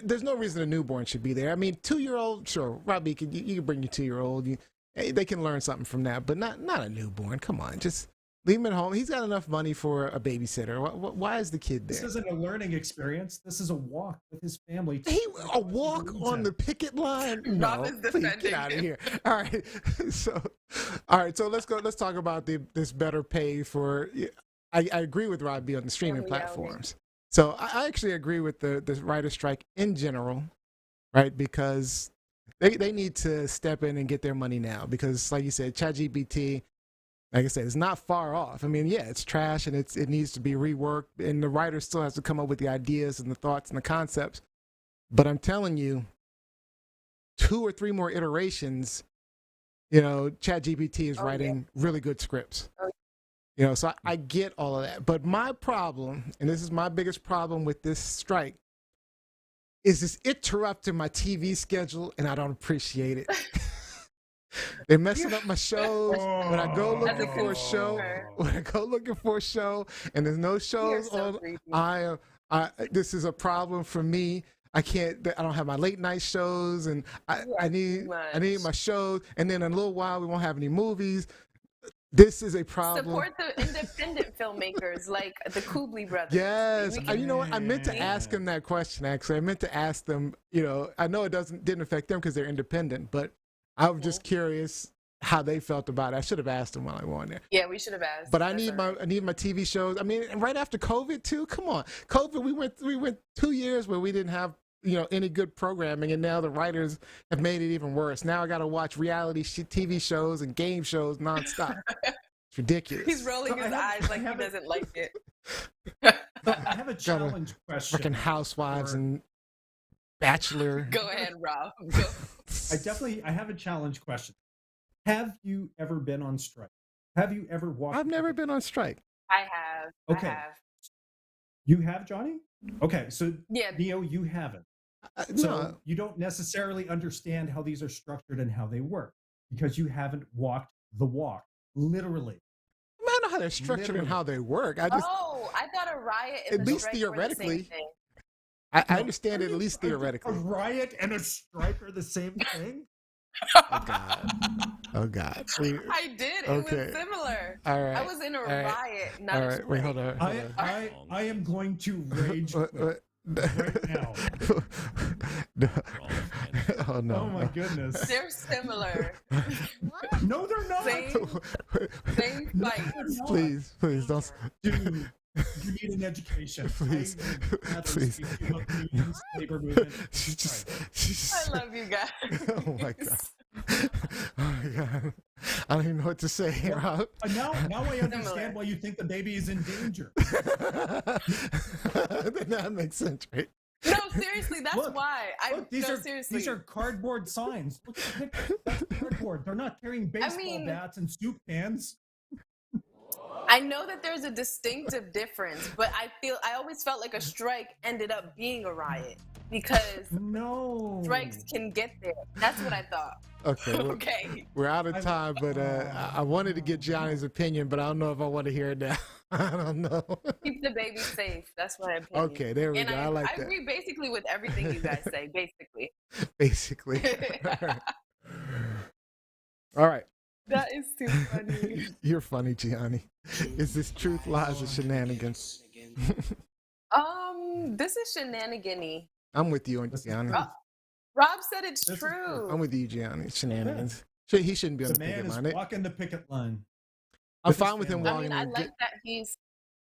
There's no reason a newborn should be there. I mean, 2-year-old, sure. Robbie, you can bring your 2-year-old. They can learn something from that, but not a newborn. Come on, just leave him at home. He's got enough money for a babysitter. Why is the kid there? This isn't a learning experience. This is a walk with his family. A walk on the picket line? No, Rob is please defending get out of him. here. All right, so let's go. Let's talk about this better pay for. I agree with Robbie on the streaming Yeah, platforms. So I actually agree with the writer strike in general, right? Because they need to step in and get their money now. Because like you said, ChatGPT, like I said, it's not far off. I mean, yeah, it's trash and it needs to be reworked, and the writer still has to come up with the ideas and the thoughts and the concepts. But I'm telling you, 2 or 3 more iterations, ChatGPT is writing really good scripts. So I get all of that. But my problem, and this is my biggest problem with this strike, is this interrupting my TV schedule, and I don't appreciate it. They're messing up my shows. When I go looking for a show, and there's no shows so on, this is a problem for me. I don't have my late night shows, and I need my shows. And then in a little while, we won't have any movies. This is a problem. Support the independent filmmakers like the Kubli Brothers. Yes. We can- You know what? I meant to ask them that question, actually. I meant to ask them, I know it didn't affect them because they're independent, but I was just curious how they felt about it. I should have asked them while I was on there. Yeah, we should have asked. But I That's need all right. my TV shows. I mean, and right after COVID too. Come on. COVID, we went 2 years where we didn't have any good programming, and now the writers have made it even worse. Now I got to watch reality TV shows and game shows nonstop. It's ridiculous. He's rolling his eyes like he have a- doesn't like it. I have a challenge question. Freaking Housewives for- and Bachelor. Go ahead, Rob. Go. I have a challenge question. Have you ever been on strike? Have you ever walked? I've never been on strike. I have. Okay. I have. You have, Johnny? Okay, so Yeah. Neo, you haven't. So you don't necessarily understand how these are structured and how they work because you haven't walked the walk, literally. I know how they're structured and how they work. I just, Oh, I thought a riot and At the least strike were the same theoretically. thing. I understand it at least A theoretically. riot and a strike are the same thing? Oh God. Oh God. I did. It Okay. was similar. All right. I was in a All right. riot, not All a right. strike. Wait. Hold on. I am going to rage What- quit what- right now. No. Oh no. Oh my goodness. They're similar. No, they're not. Same fight. Please don't. Dude, you need an education. Please. I would rather Please. speak to you about the unions, labor movement. She's just. I love you guys. Oh my God. Oh my God. I don't even know what to say, Rob. Now I understand Similar. why you think the baby is in danger. That makes sense, right? No, seriously, that's Look, why. Look, these no, are seriously. these are cardboard signs. Look at the picture. That's cardboard. They're not carrying baseball mean- bats and soup cans. I know that there's a distinctive difference, but I always felt like a strike ended up being a riot. because No. strikes can get there. That's what I thought. Okay, Okay. we're out of I'm- time, but I wanted to get Gianni's opinion, but I don't know if I want to hear it now. I don't know. Keep the baby safe. That's my opinion. Okay, there we And go. I like I that. agree basically with everything you guys say, basically. Basically. All right. That is too funny. You're funny, Gianni. Is this truth, lies, or shenanigans? This is shenanigan-y. I'm with you, Gianni. Rob said it's This is true. I'm with you, Gianni. Shenanigans. He shouldn't be on The the man picket is line. walking the picket line. I'm with his fine with him family. I walking. mean,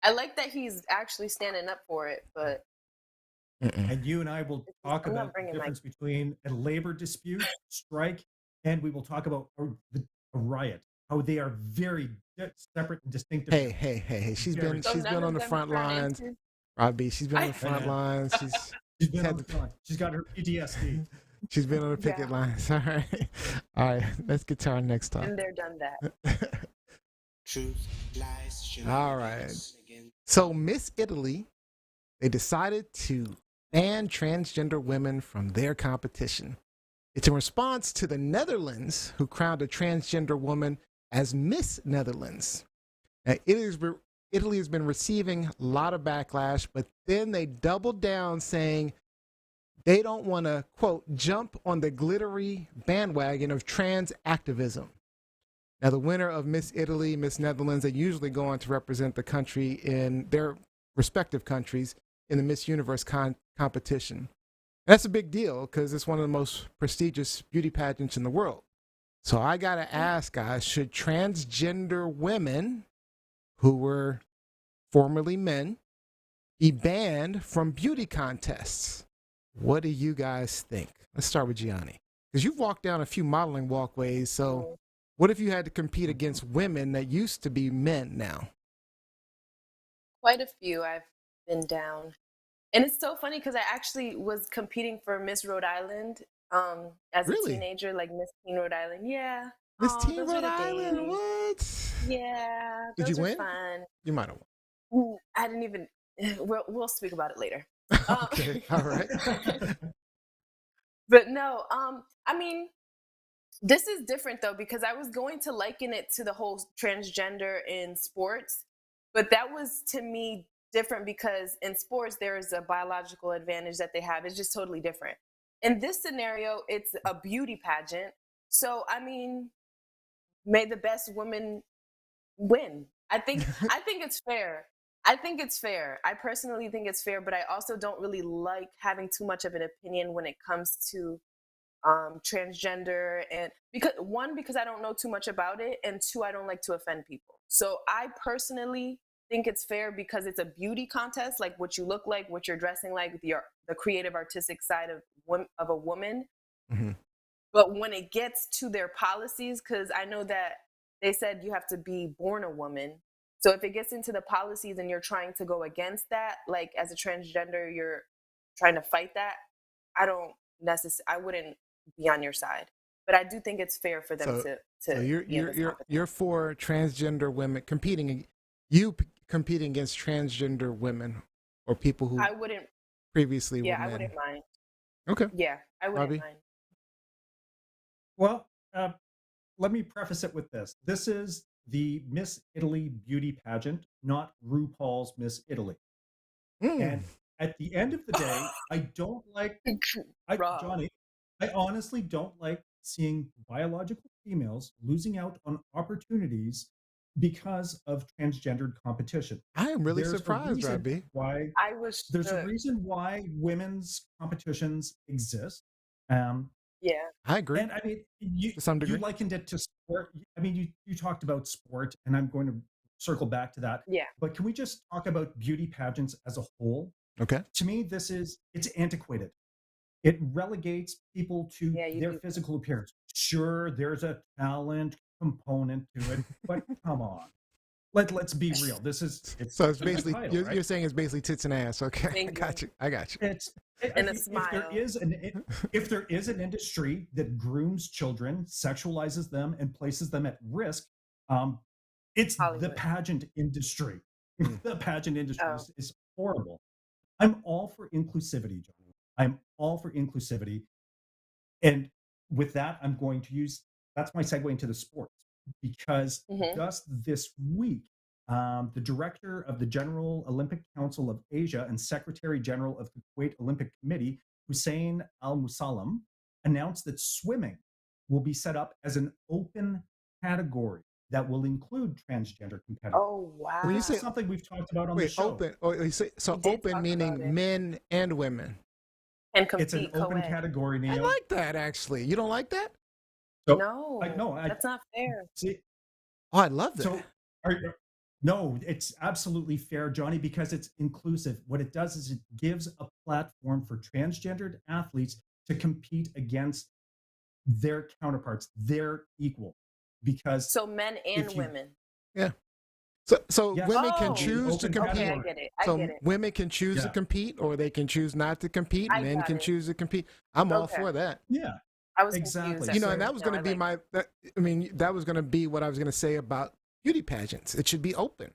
I in like that he's actually standing up for it, but And you and I will talk I'm not about the bringing my- difference between a labor dispute, strike, and we will talk about a riot. How they are very separate and distinctive. Hey. She's Very- been So she's none been of on the them front turn lines. into- Robbie, she's been on the I- front Yeah. lines. She's been had on the front. She's got her PTSD. She's been on the picket Yeah. lines. All right. All right. Let's get to our next topic. and they're done that. All right. So Miss Italy, they decided to ban transgender women from their competition. It's in response to the Netherlands, who crowned a transgender woman as Miss Netherlands. Now, Italy has been receiving a lot of backlash, but then they doubled down saying they don't want to, quote, jump on the glittery bandwagon of trans activism. Now, the winner of Miss Italy, Miss Netherlands, they usually go on to represent the country in their respective countries in the Miss Universe competition. That's a big deal because it's one of the most prestigious beauty pageants in the world. So I got to ask, guys, should transgender women who were formerly men be banned from beauty contests? What do you guys think? Let's start with Gianni, because you've walked down a few modeling walkways. So what if you had to compete against women that used to be men now? Quite a few I've been down. And it's so funny because I actually was competing for Miss Rhode Island as Really? a teenager, like Miss Teen Rhode Island. Yeah. Miss Aw, Teen those were Rhode the Island, days. what? Yeah. Did those you were win? Fun. You might have I didn't even. We'll speak about it later. won. Okay, all right. But no, I mean, this is different though, because I was going to liken it to the whole transgender in sports, but that was to me different because in sports there is a biological advantage that they have. It's just totally different. In this scenario, it's a beauty pageant. So I mean, may the best woman win. I think it's fair. I think it's fair. I personally think it's fair, but I also don't really like having too much of an opinion when it comes to transgender, and because I don't know too much about it, and two, I don't like to offend people. So I personally think it's fair because it's a beauty contest, like what you look like, what you're dressing like, the creative artistic side of a woman. Mm-hmm. But when it gets to their policies, because I know that they said you have to be born a woman. So if it gets into the policies and you're trying to go against that, like as a transgender, you're trying to fight that, I wouldn't be on your side. But I do think it's fair for them to So be in this competition. you're for transgender women competing against transgender women or people who I wouldn't. previously were Yeah, men. I wouldn't mind. Okay. Yeah, I wouldn't Robbie? mind. Well, let me preface it with this. This is the Miss Italy beauty pageant, not RuPaul's Miss Italy. And at the end of the day, I don't like, Rob. Johnny, I honestly don't like seeing biological females losing out on opportunities because of transgendered competition. I am really There's a surprised, reason Robbie. why I was. there's a reason why women's competitions exist. Yeah. I agree. And I mean, you, To some you degree. likened it to sport. I mean, you talked about sport, and I'm going to circle back to that. Yeah. But can we just talk about beauty pageants as a whole? Okay. To me, it's antiquated. It relegates people to Yeah, you their do. physical appearance. Sure, there's a talent component to it, but come on. Let's be real. So it's basically title, you're, right? you're saying it's basically tits and ass. Okay, I Thank got you. I got you. It's And a if smile. if there is an industry that grooms children, sexualizes them, and places them at risk, it's the Hollywood. pageant industry. The pageant industry Oh. is horrible. I'm all for inclusivity, Johnny. I'm all for inclusivity. And with that, that's my segue into the sports, because Mhm. just this week, the director of the General Olympic Council of Asia and Secretary General of the Kuwait Olympic Committee, Hussein Al Musallam, announced that swimming will be set up as an open category that will include transgender competitors. Oh wow. When you This say is something we've talked about on the wait, show. open, or you say so We did open talk about meaning it. men and women. And It's an compete open co-ed. category, I Neo. like that actually. You don't like that? So, No, no, that's not fair. see, Oh, I love that. so no, it's absolutely fair, Johnny, because it's inclusive. What it does is it gives a platform for transgendered athletes to compete against their counterparts, their equal. Because So men and if you- women. So Yes. women can Oh, choose to open compete. Okay, I category. get it. I So get it. women can choose to Yeah. compete, or they can choose not to compete. I Men got can it. choose to compete. I'm all Okay. for that. Yeah, I was exactly. confused. You know, at and that first. was No, going to I be like that was going to be what I was going to say about beauty pageants. It should be open.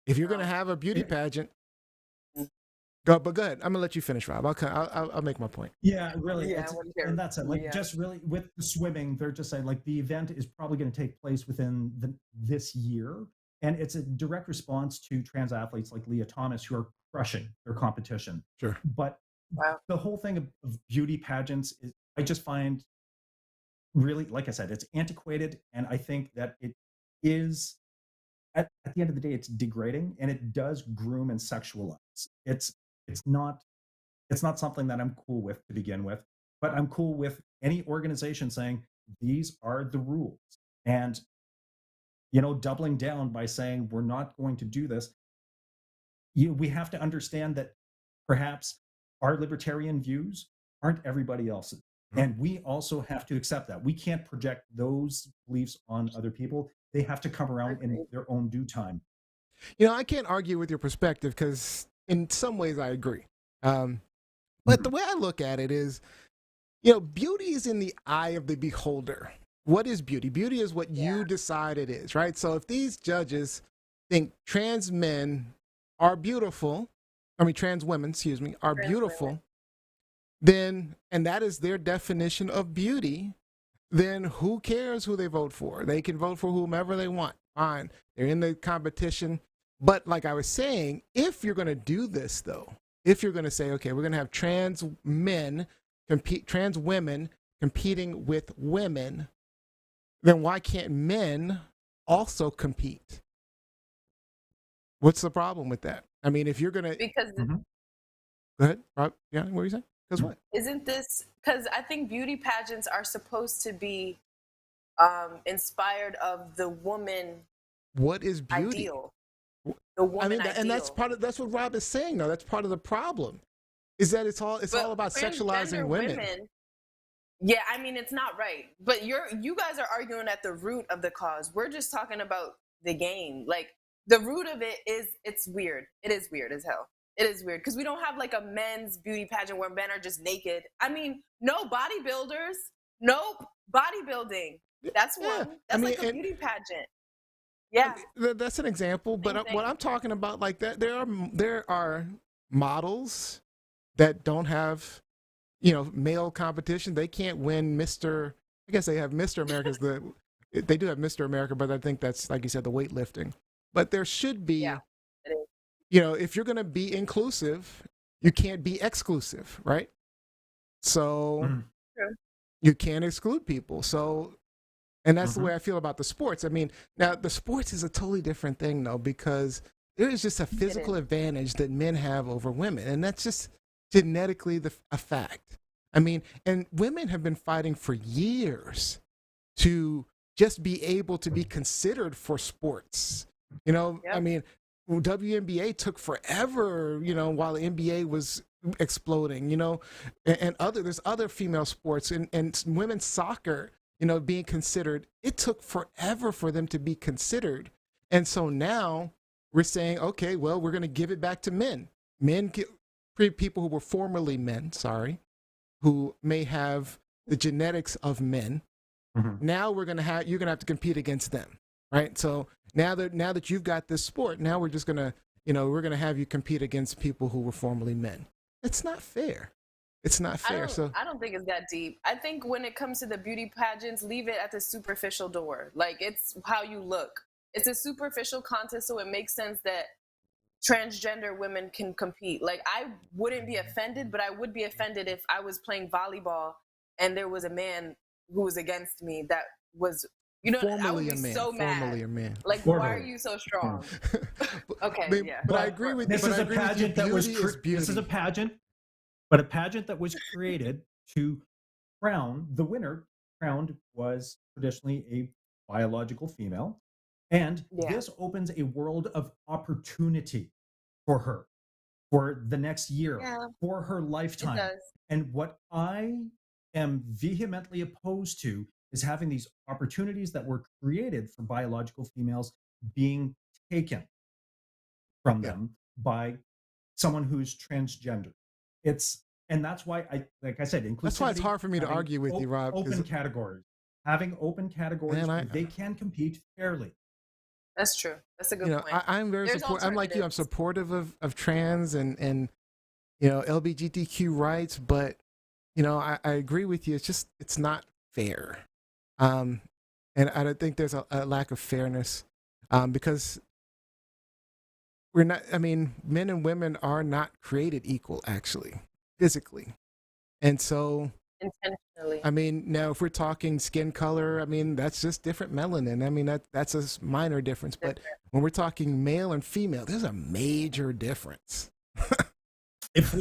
If you're going to Oh. have a beauty Yeah. pageant, Mm. go. But go ahead. I'm going to let you finish, Rob. I'll make my point. yeah, really. Yeah, I it's- wanna hear and that's it. Like, Rhea. just really with the swimming, they're just saying like the event is probably going to take place within this year, and it's a direct response to trans athletes like Leah Thomas who are crushing their competition. Sure. But Wow. the whole thing of beauty pageants is, I just find, really, like I said, it's antiquated, and I think that it is at the end of the day, it's degrading, and it does groom and sexualize. It's not something that I'm cool with to begin with, but I'm cool with any organization saying these are the rules, and doubling down by saying we're not going to do this. We have to understand that perhaps our libertarian views aren't everybody else's. And we also have to accept that. We can't project those beliefs on other people. They have to come around in Agreed. their own due time. I can't argue with your perspective because in some ways I agree. But the way I look at it is, beauty is in the eye of the beholder. What is beauty? Beauty is what you decide it is, right? So if these judges think trans men are beautiful, trans women, excuse me, are Trans beautiful, women. then, and that is their definition of beauty, then who cares who they vote for? They can vote for whomever they want. Fine. They're in the competition. But like I was saying, if you're going to do this, though, if you're going to say, okay, we're going to have trans women competing with women, then why can't men also compete? What's the problem with that? If you're going to... Because Go ahead, Rob. Yeah, what were you saying? Because what? isn't this because I think beauty pageants are supposed to be inspired of the woman What is beauty? ideal. The woman ideal. And that's that's what Rob is saying. Though that's part of the problem, is that it's all But about sexualizing transgender women. Yeah, it's not right. But you guys are arguing at the root of the cause. We're just talking about the game. Like the root of it is it's weird. It is weird as hell. It is weird because we don't have like a men's beauty pageant where men are just naked. No bodybuilders. Nope. Bodybuilding. That's Yeah, one. That's like a beauty pageant. Yeah. That's an example. But Same what thing. I'm talking about, like that, there are models that don't have, male competition. They can't win Mr. I guess they have Mr. America's they do have Mr. America, but I think that's, like you said, the weightlifting. But there should be, Yeah, it is. if you're going to be inclusive, you can't be exclusive, right? So True. you can't exclude people. So, and that's the way I feel about the sports. Now the sports is a totally different thing though, because there is just a physical advantage that men have over women. And that's just genetically a fact. And women have been fighting for years to just be able to be considered for sports. Yep. WNBA took forever, while the NBA was exploding, and there's other female sports and women's soccer, being considered. It took forever for them to be considered. And so now we're saying, okay, well, we're going to give it back to men. People who were formerly men, who may have the genetics of men. Now you're going to have to compete against them. Right. So now that you've got this sport, now we're just going to, we're going to have you compete against people who were formerly men. it's not fair. It's not fair. So I don't think it's that deep. I think when it comes to the beauty pageants, leave it at the superficial door. Like, it's how you look. It's a superficial contest, so it makes sense that transgender women can compete. Like, I wouldn't be offended, but I would be offended if I was playing volleyball and there was a man who was against me that was, I would formerly be a man. so mad. Formerly a man. Like, why are you so strong? Okay, yeah. But I agree with you. This is a pageant that was this is a pageant, but a pageant that was created to crown the winner. Crowned was traditionally a biological female, and Yeah. this opens a world of opportunity for her for the next year, Yeah. for her It lifetime. does. And what I am vehemently opposed to is having these opportunities that were created for biological females being taken from Yeah. them by someone who's transgender. And that's why like I said, inclusivity. That's why it's hard for me to having argue with you, Rob. 'cause- Open categories, having open categories Man, where they can compete fairly. That's true. That's a good point. I'm very There's supportive. I'm like you. I'm alternatives. supportive of trans and LGBTQ rights, but I agree with you. It's not fair, and I don't think there's a lack of fairness, because we're not. I mean, men and women are not created equal, actually, physically, and so. Intentionally. I mean, now if we're talking skin color, I mean that's just different melanin. I mean that's a minor difference, but when we're talking male and female, there's a major difference. If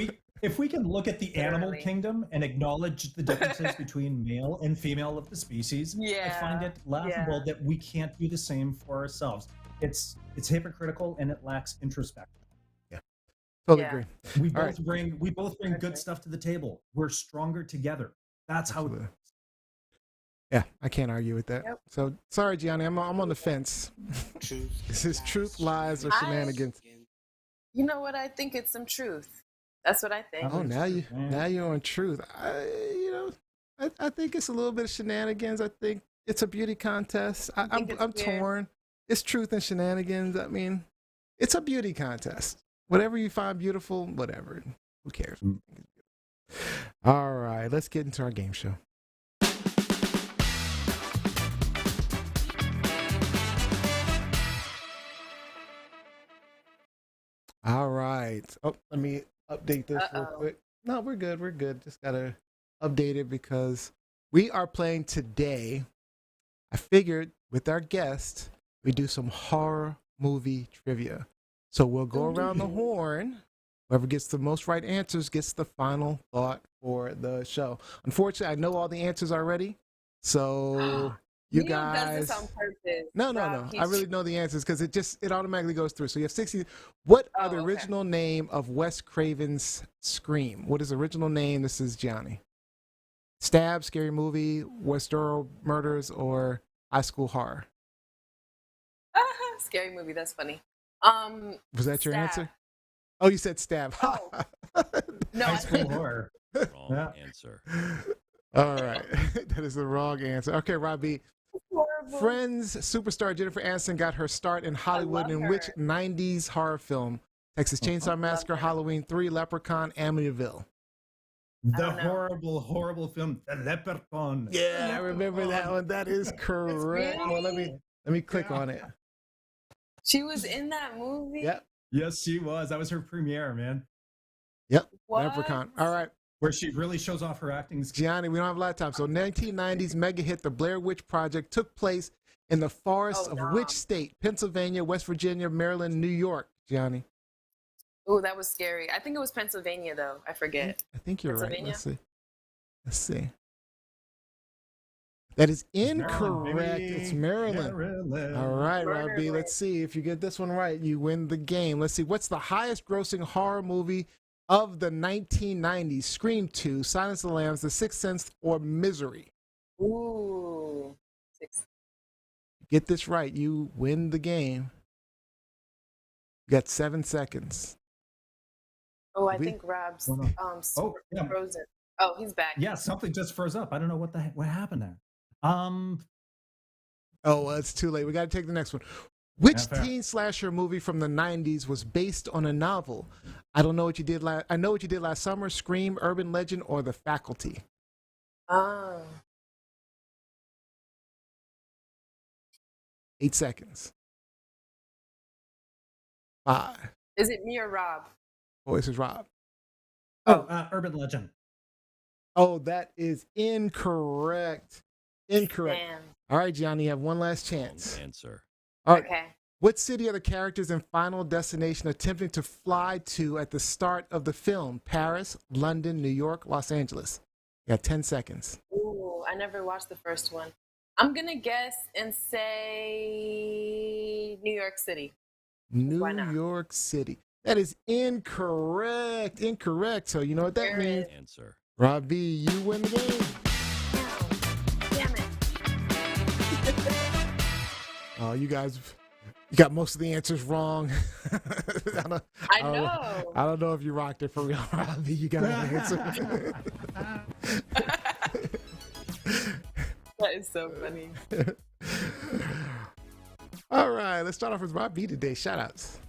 we can look at the animal Literally. kingdom and acknowledge the differences between male and female of the species, I find it laughable that we can't do the same for ourselves. It's hypocritical and it lacks introspection. Totally Yeah. agree. We All both bring good stuff to the table. We're stronger together. That's how it Absolutely. works. Yeah, I can't argue with that. Yep. So sorry, Gianni, I'm on the fence. This is truth, lies, or shenanigans. You know what? I think it's some truth. That's what I think. Oh, now you're on truth. I think it's a little bit of shenanigans. I think it's a beauty contest. I'm it's weird. torn. It's truth and shenanigans. I mean, it's a beauty contest. Whatever you find beautiful, whatever. Who cares? All right, let's get into our game show. All right. Oh, let me update this real quick. No, we're good. We're good. Just gotta update it because we are playing today. I figured with our guest, we do some horror movie trivia. So we'll go around the horn. Whoever gets the most right answers gets the final thought for the show. Unfortunately, I know all the answers already. So you Neil guys. does this on purpose. No. Rob. I really know the answers because it automatically goes through. So you have 60. What are the okay. original name of Wes Craven's Scream? What is the original name? This is Gianni. Stab, Scary Movie, Westboro Murders, or High School Horror? Scary movie. That's funny. Was that your Stab. answer? Oh, you said Stab. Oh. No, High I school think horror. Wrong Yeah. answer. All right. That is the wrong answer. Okay, Robbie. horrible. Friends superstar Jennifer Aniston got her start in Hollywood love in which her. 90s horror film? Texas Chainsaw Massacre, her. Halloween 3, Leprechaun, Amityville. The don't know. horrible film, The Leprechaun. Yeah, I remember that one. That is correct. Well, let me click on it. She was in that movie. Yep. Yes, she was. That was her premiere, man. Yep. What? Leprechaun. All right. Where she really shows off her acting skills. Gianni, we don't have a lot of time. So 1990s mega hit The Blair Witch Project took place in the forests of which state? Pennsylvania, West Virginia, Maryland, New York. Gianni. Oh, that was scary. I think it was Pennsylvania, though. I forget. I think you're right. Pennsylvania? Let's see. That is Maryland, incorrect. baby. It's Maryland. Maryland. All right, Murder Robbie. Lane. Let's see. If you get this one right, you win the game. Let's see. What's the highest grossing horror movie of the 1990s? Scream 2, Silence of the Lambs, The Sixth Sense, or Misery? Ooh. Get this right, you win the game. You got 7 seconds. Oh, I We- think Rob's Oh, yeah. frozen. Oh, he's back. Yeah, something just froze up. I don't know what happened there. Oh, well, it's too late. We got to take the next one. Which fair. teen slasher movie from the 90s was based on a novel? I don't know what you did last. I know what you did last summer. Scream, Urban Legend, or The Faculty. Oh. 8 seconds. 5. Is it me or Rob? Voice is Rob. Urban Legend. Oh, that is incorrect. Incorrect. Damn. All right, Gianni, you have one last chance. Answer. All right. Okay. What city are the characters in Final Destination attempting to fly to at the start of the film? Paris, London, New York, Los Angeles. You got 10 seconds. Ooh, I never watched the first one. I'm gonna guess and say New York City. New Why not? York City. That is incorrect. Incorrect. So you know what that There means? it Answer. Rob B, you win the game. Damn it. Oh, you guys, you got most of the answers wrong. I know. I don't know if you rocked it for real, Rob B. You got an answer. That is so funny. All right, let's start off with Rob B today. Shout outs.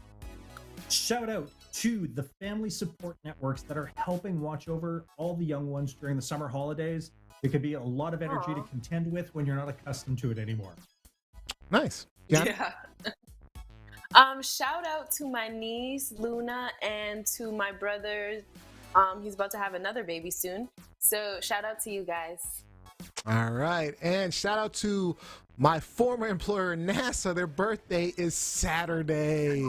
Shout out to the family support networks that are helping watch over all the young ones during the summer holidays. It could be a lot of energy to Aw. contend with when you're not accustomed to it anymore. Nice. Gianni? Yeah. Shout out to my niece Luna and to my brother. He's about to have another baby soon. So shout out to you guys. All right. And shout out to my former employer, NASA. Their birthday is Saturday.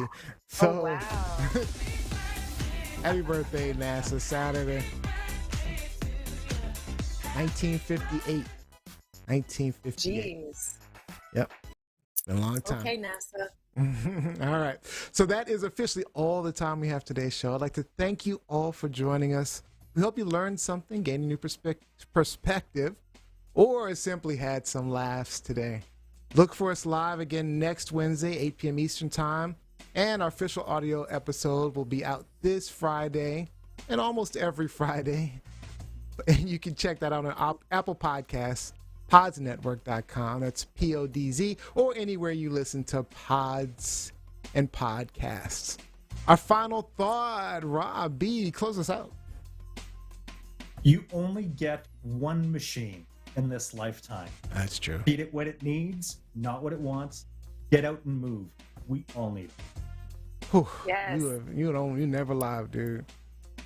So Oh wow. happy birthday, NASA. Saturday. 1958. 1958. Jeez. Yep. Been a long time. Okay, NASA. All right. So that is officially all the time we have today's show. I'd like to thank you all for joining us. We hope you learned something, gained a new perspective, or simply had some laughs today. Look for us live again next Wednesday, 8 p.m. Eastern Time. And our official audio episode will be out this Friday and almost every Friday. And you can check that out on Apple Podcasts, podsnetwork.com. That's PODZ, or anywhere you listen to pods and podcasts. Our final thought, Rob B, close us out. You only get one machine in this lifetime. That's true. Feed it what it needs, not what it wants. Get out and move. We all need it. Whew, Yes. you never live, dude.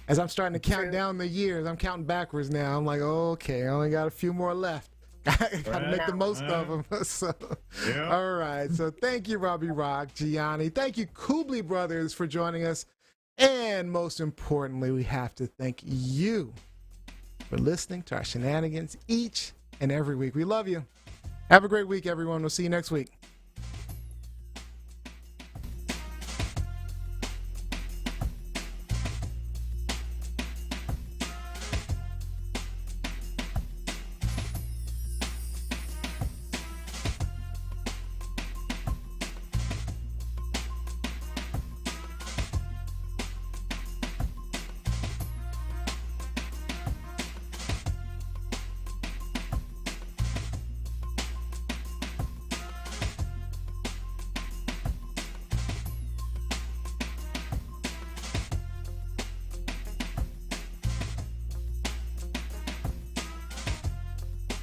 As I'm starting to count True. down the years, I'm counting backwards now. I'm like, okay, I only got a few more left. I gotta make the most of them. So, all right. So thank you, Robbie Rock, Gianni. Thank you, Kubli Brothers, for joining us. And most importantly, we have to thank you for listening to our shenanigans each and every week. We love you. Have a great week, everyone. We'll see you next week.